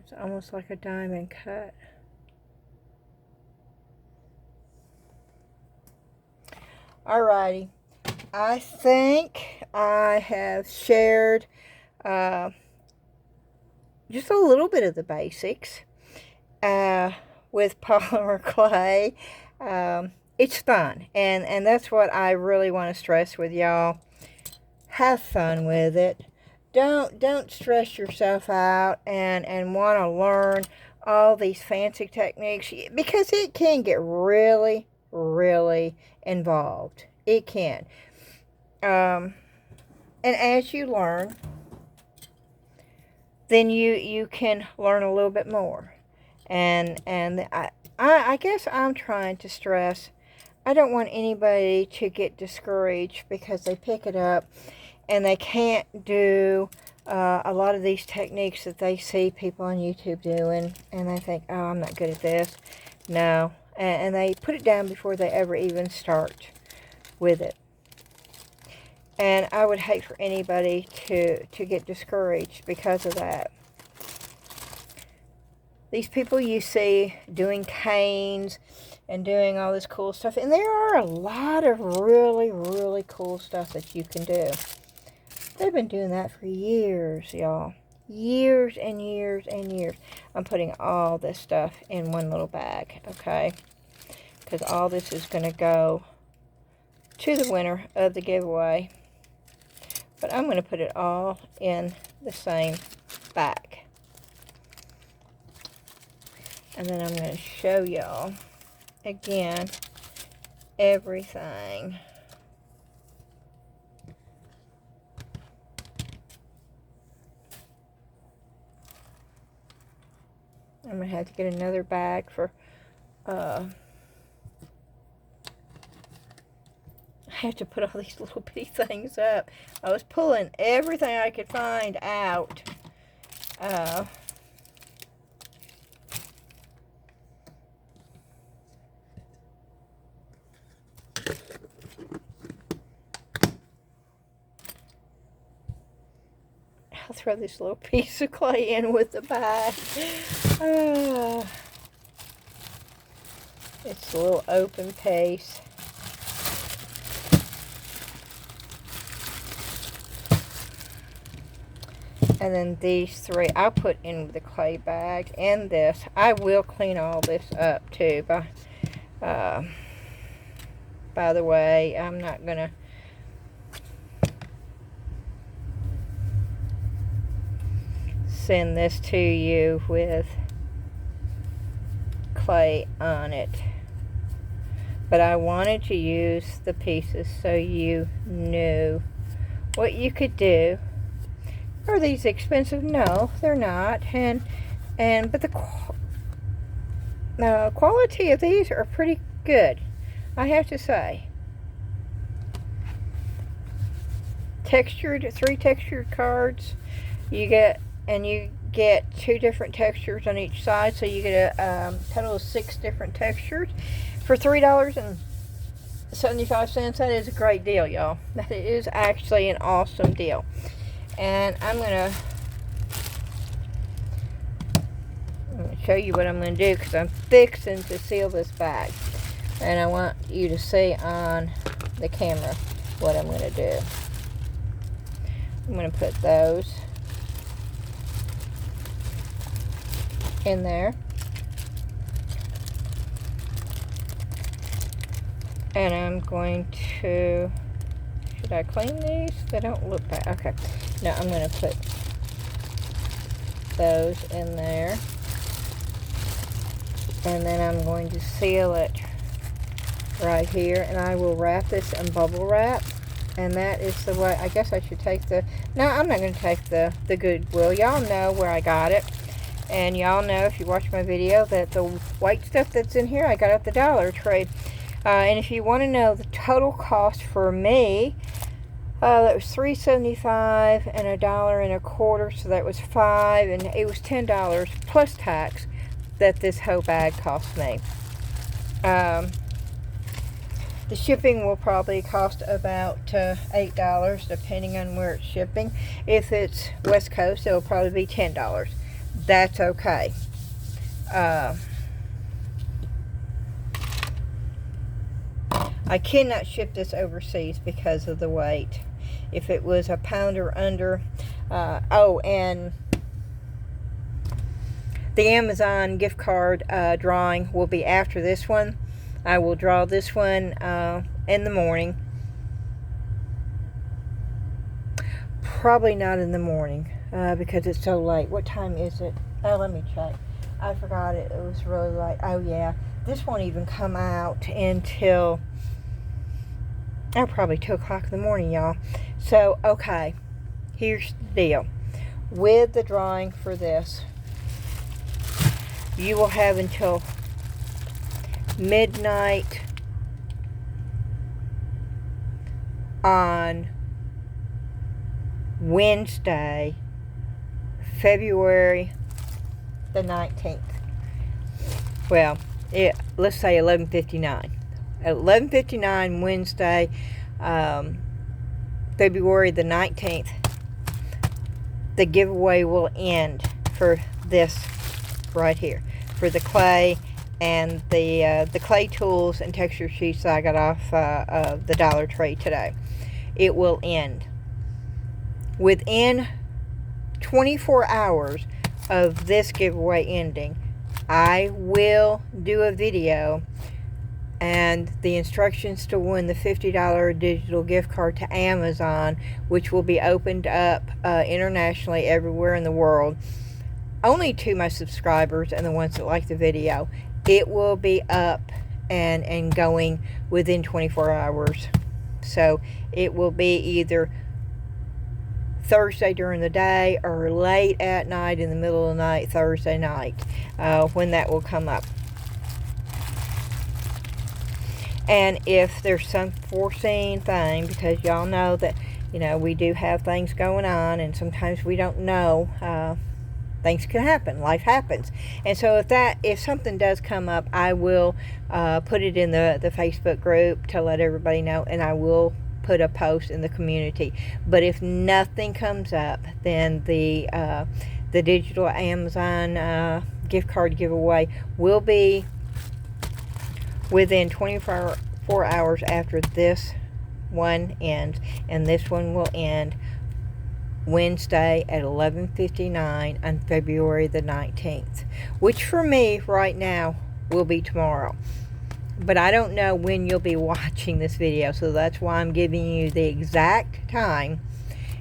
it's almost like a diamond cut. Alrighty, I think I have shared just a little bit of the basics with polymer clay. It's fun, and that's what I really want to stress with y'all. Have fun with it. Don't stress yourself out and want to learn all these fancy techniques, because it can get really, really involved. It can. And as you learn, then you can learn a little bit more. And I guess I'm trying to stress, I don't want anybody to get discouraged because they pick it up and they can't do a lot of these techniques that they see people on YouTube doing, and they think, oh, I'm not good at this. No. And they put it down before they ever even start with it. And I would hate for anybody to get discouraged because of that. these people you see doing canes and doing all this cool stuff. And there are a lot of really, really cool stuff that you can do. They've been doing that for years, y'all. Years and years and years. I'm putting all this stuff in one little bag, okay? Because all this is going to go to the winner of the giveaway. But I'm going to put it all in the same bag. And then I'm going to show y'all, again, everything. I'm going to have to get another bag for, I have to put all these little bitty things up. I was pulling everything I could find out. I'll throw this little piece of clay in with the bag. It's a little open piece. And then these three I'll put in the clay bag, and this. I will clean all this up too. By the way, I'm not gonna send this to you with clay on it, but I wanted to use the pieces so you knew what you could do. Are these expensive? No, they're not. But the quality of these are pretty good, I have to say. Textured, 3 textured cards. You get 2 different textures on each side, so you get a total of 6 different textures for $3.75. That is a great deal, y'all. That is actually an awesome deal. And I'm gonna show you what I'm gonna do, because I'm fixing to seal this bag, and I want you to see on the camera what I'm gonna do. I'm gonna put those in there, and I'm going to, should I clean these? They don't look bad. Okay, no, I'm going to put those in there, and then I'm going to seal it right here, and I will wrap this in bubble wrap. And that is the way. I guess I should take the, no, I'm not going to take the Goodwill. Y'all know where I got it. And y'all know, if you watch my video, that the white stuff that's in here, I got at the Dollar Tree. And if you want to know the total cost for me, that was $3.75 and $1.25, so that was $5, and it was $10 plus tax that this whole bag cost me. The shipping will probably cost about $8, depending on where it's shipping. If it's West Coast, it'll probably be $10. That's okay. I cannot ship this overseas because of the weight. If it was a pound or under, oh, and the Amazon gift card drawing will be after this one. I will draw this one in the morning. Probably not in the morning because it's so late. What time is it? Oh, let me check. I forgot it. It was really late. Oh, yeah. This won't even come out until probably 2 o'clock in the morning, y'all. So, okay. Here's the deal. With the drawing for this, you will have until midnight on Wednesday, February the 19th. Well, let's say 11:59. At 11:59 Wednesday, February the 19th, the giveaway will end for this right here for the clay and the clay tools and texture sheets that I got off of the Dollar Tree today. It will end. Within 24 hours of this giveaway ending, I will do a video and the instructions to win the $50 digital gift card to Amazon, which will be opened up internationally everywhere in the world, only to my subscribers and the ones that like the video. It will be up and going within 24 hours. So it will be either Thursday during the day or late at night, in the middle of the night, Thursday night, when that will come up. And if there's some foreseen thing, because y'all know that, you know, we do have things going on, and sometimes we don't know, things can happen, life happens. And so if something does come up, I will put it in the Facebook group to let everybody know, and I will put a post in the community. But if nothing comes up, then the digital Amazon gift card giveaway will be within 24 hours after this one ends, and this one will end Wednesday at 11:59 on February the 19th, which for me right now will be tomorrow. But I don't know when you'll be watching this video, so that's why I'm giving you the exact time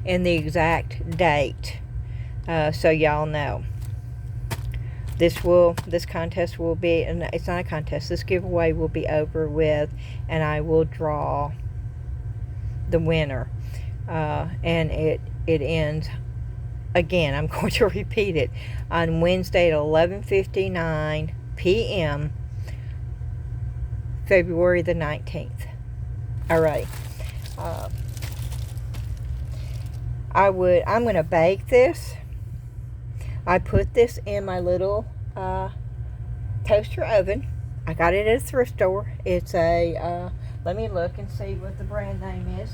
and the exact date, so y'all know. This contest will be, and it's not a contest, this giveaway will be over with, and I will draw the winner, and it ends, again, I'm going to repeat it, on Wednesday at 11:59 p.m. February the 19th. Alright. I'm going to bake this. I put this in my little toaster oven. I got it at a thrift store. It's a, let me look and see what the brand name is.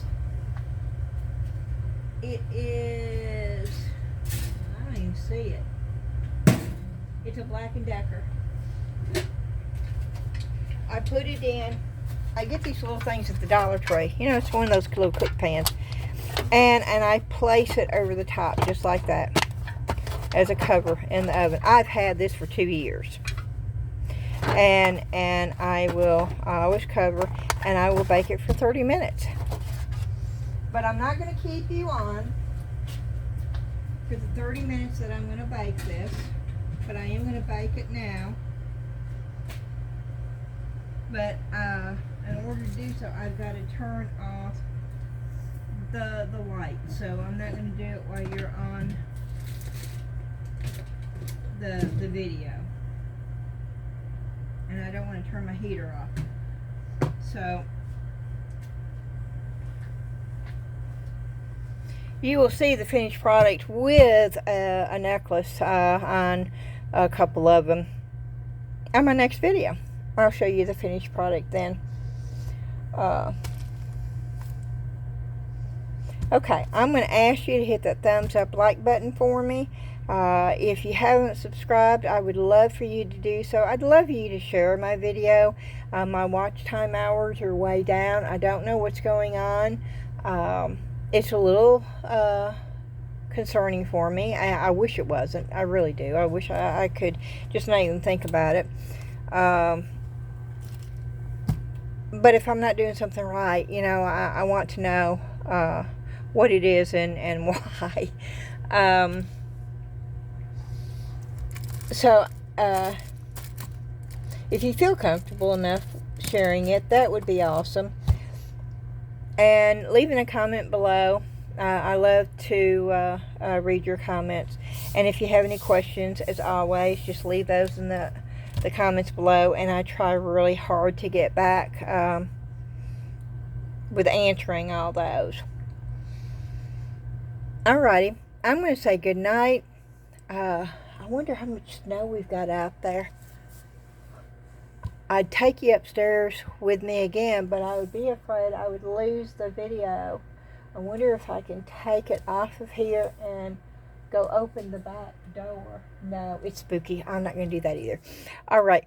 It is, I don't even see it. It's a Black & Decker. I put it in, I get these little things at the Dollar Tree. You know, it's one of those little cook pans. And I place it over the top just like that as a cover in the oven. I've had this for 2 years. And I always cover, and I will bake it for 30 minutes. But I'm not going to keep you on for the 30 minutes that I'm going to bake this. But I am going to bake it now. But in order to do so, I've got to turn off the light. So I'm not going to do it while you're on the video. And I don't want to turn my heater off. So you will see the finished product with a necklace on a couple of them on my next video. I'll show you the finished product then. Okay, I'm going to ask you to hit that thumbs up like button for me. If you haven't subscribed, I would love for you to do so. I'd love you to share my video. My watch time hours are way down. I don't know what's going on. It's a little concerning for me. I wish it wasn't. I really do. I wish I could just not even think about it. But if I'm not doing something right, you know, I want to know what it is and why. So, if you feel comfortable enough sharing it, that would be awesome. And leaving a comment below. I love to read your comments. And if you have any questions, as always, just leave those in the comments below, and I try really hard to get back with answering all those. Alrighty, I'm going to say good night. I wonder how much snow we've got out there. I'd take you upstairs with me again, but I would be afraid I would lose the video. I wonder if I can take it off of here and go open the back door. No, it's spooky. I'm not going to do that either. All right.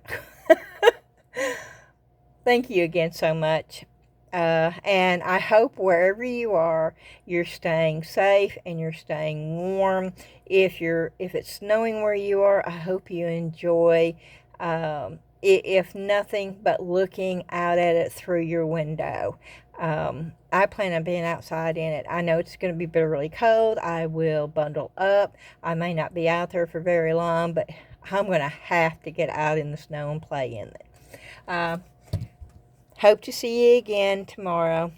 Thank you again so much. And I hope wherever you are, you're staying safe and you're staying warm. If it's snowing where you are, I hope you enjoy, if nothing but looking out at it through your window. I plan on being outside in it. I know it's going to be bitterly cold. I will bundle up. I may not be out there for very long, but I'm going to have to get out in the snow and play in it. Hope to see you again tomorrow.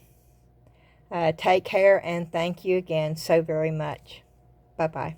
Take care, and thank you again so very much. Bye-bye.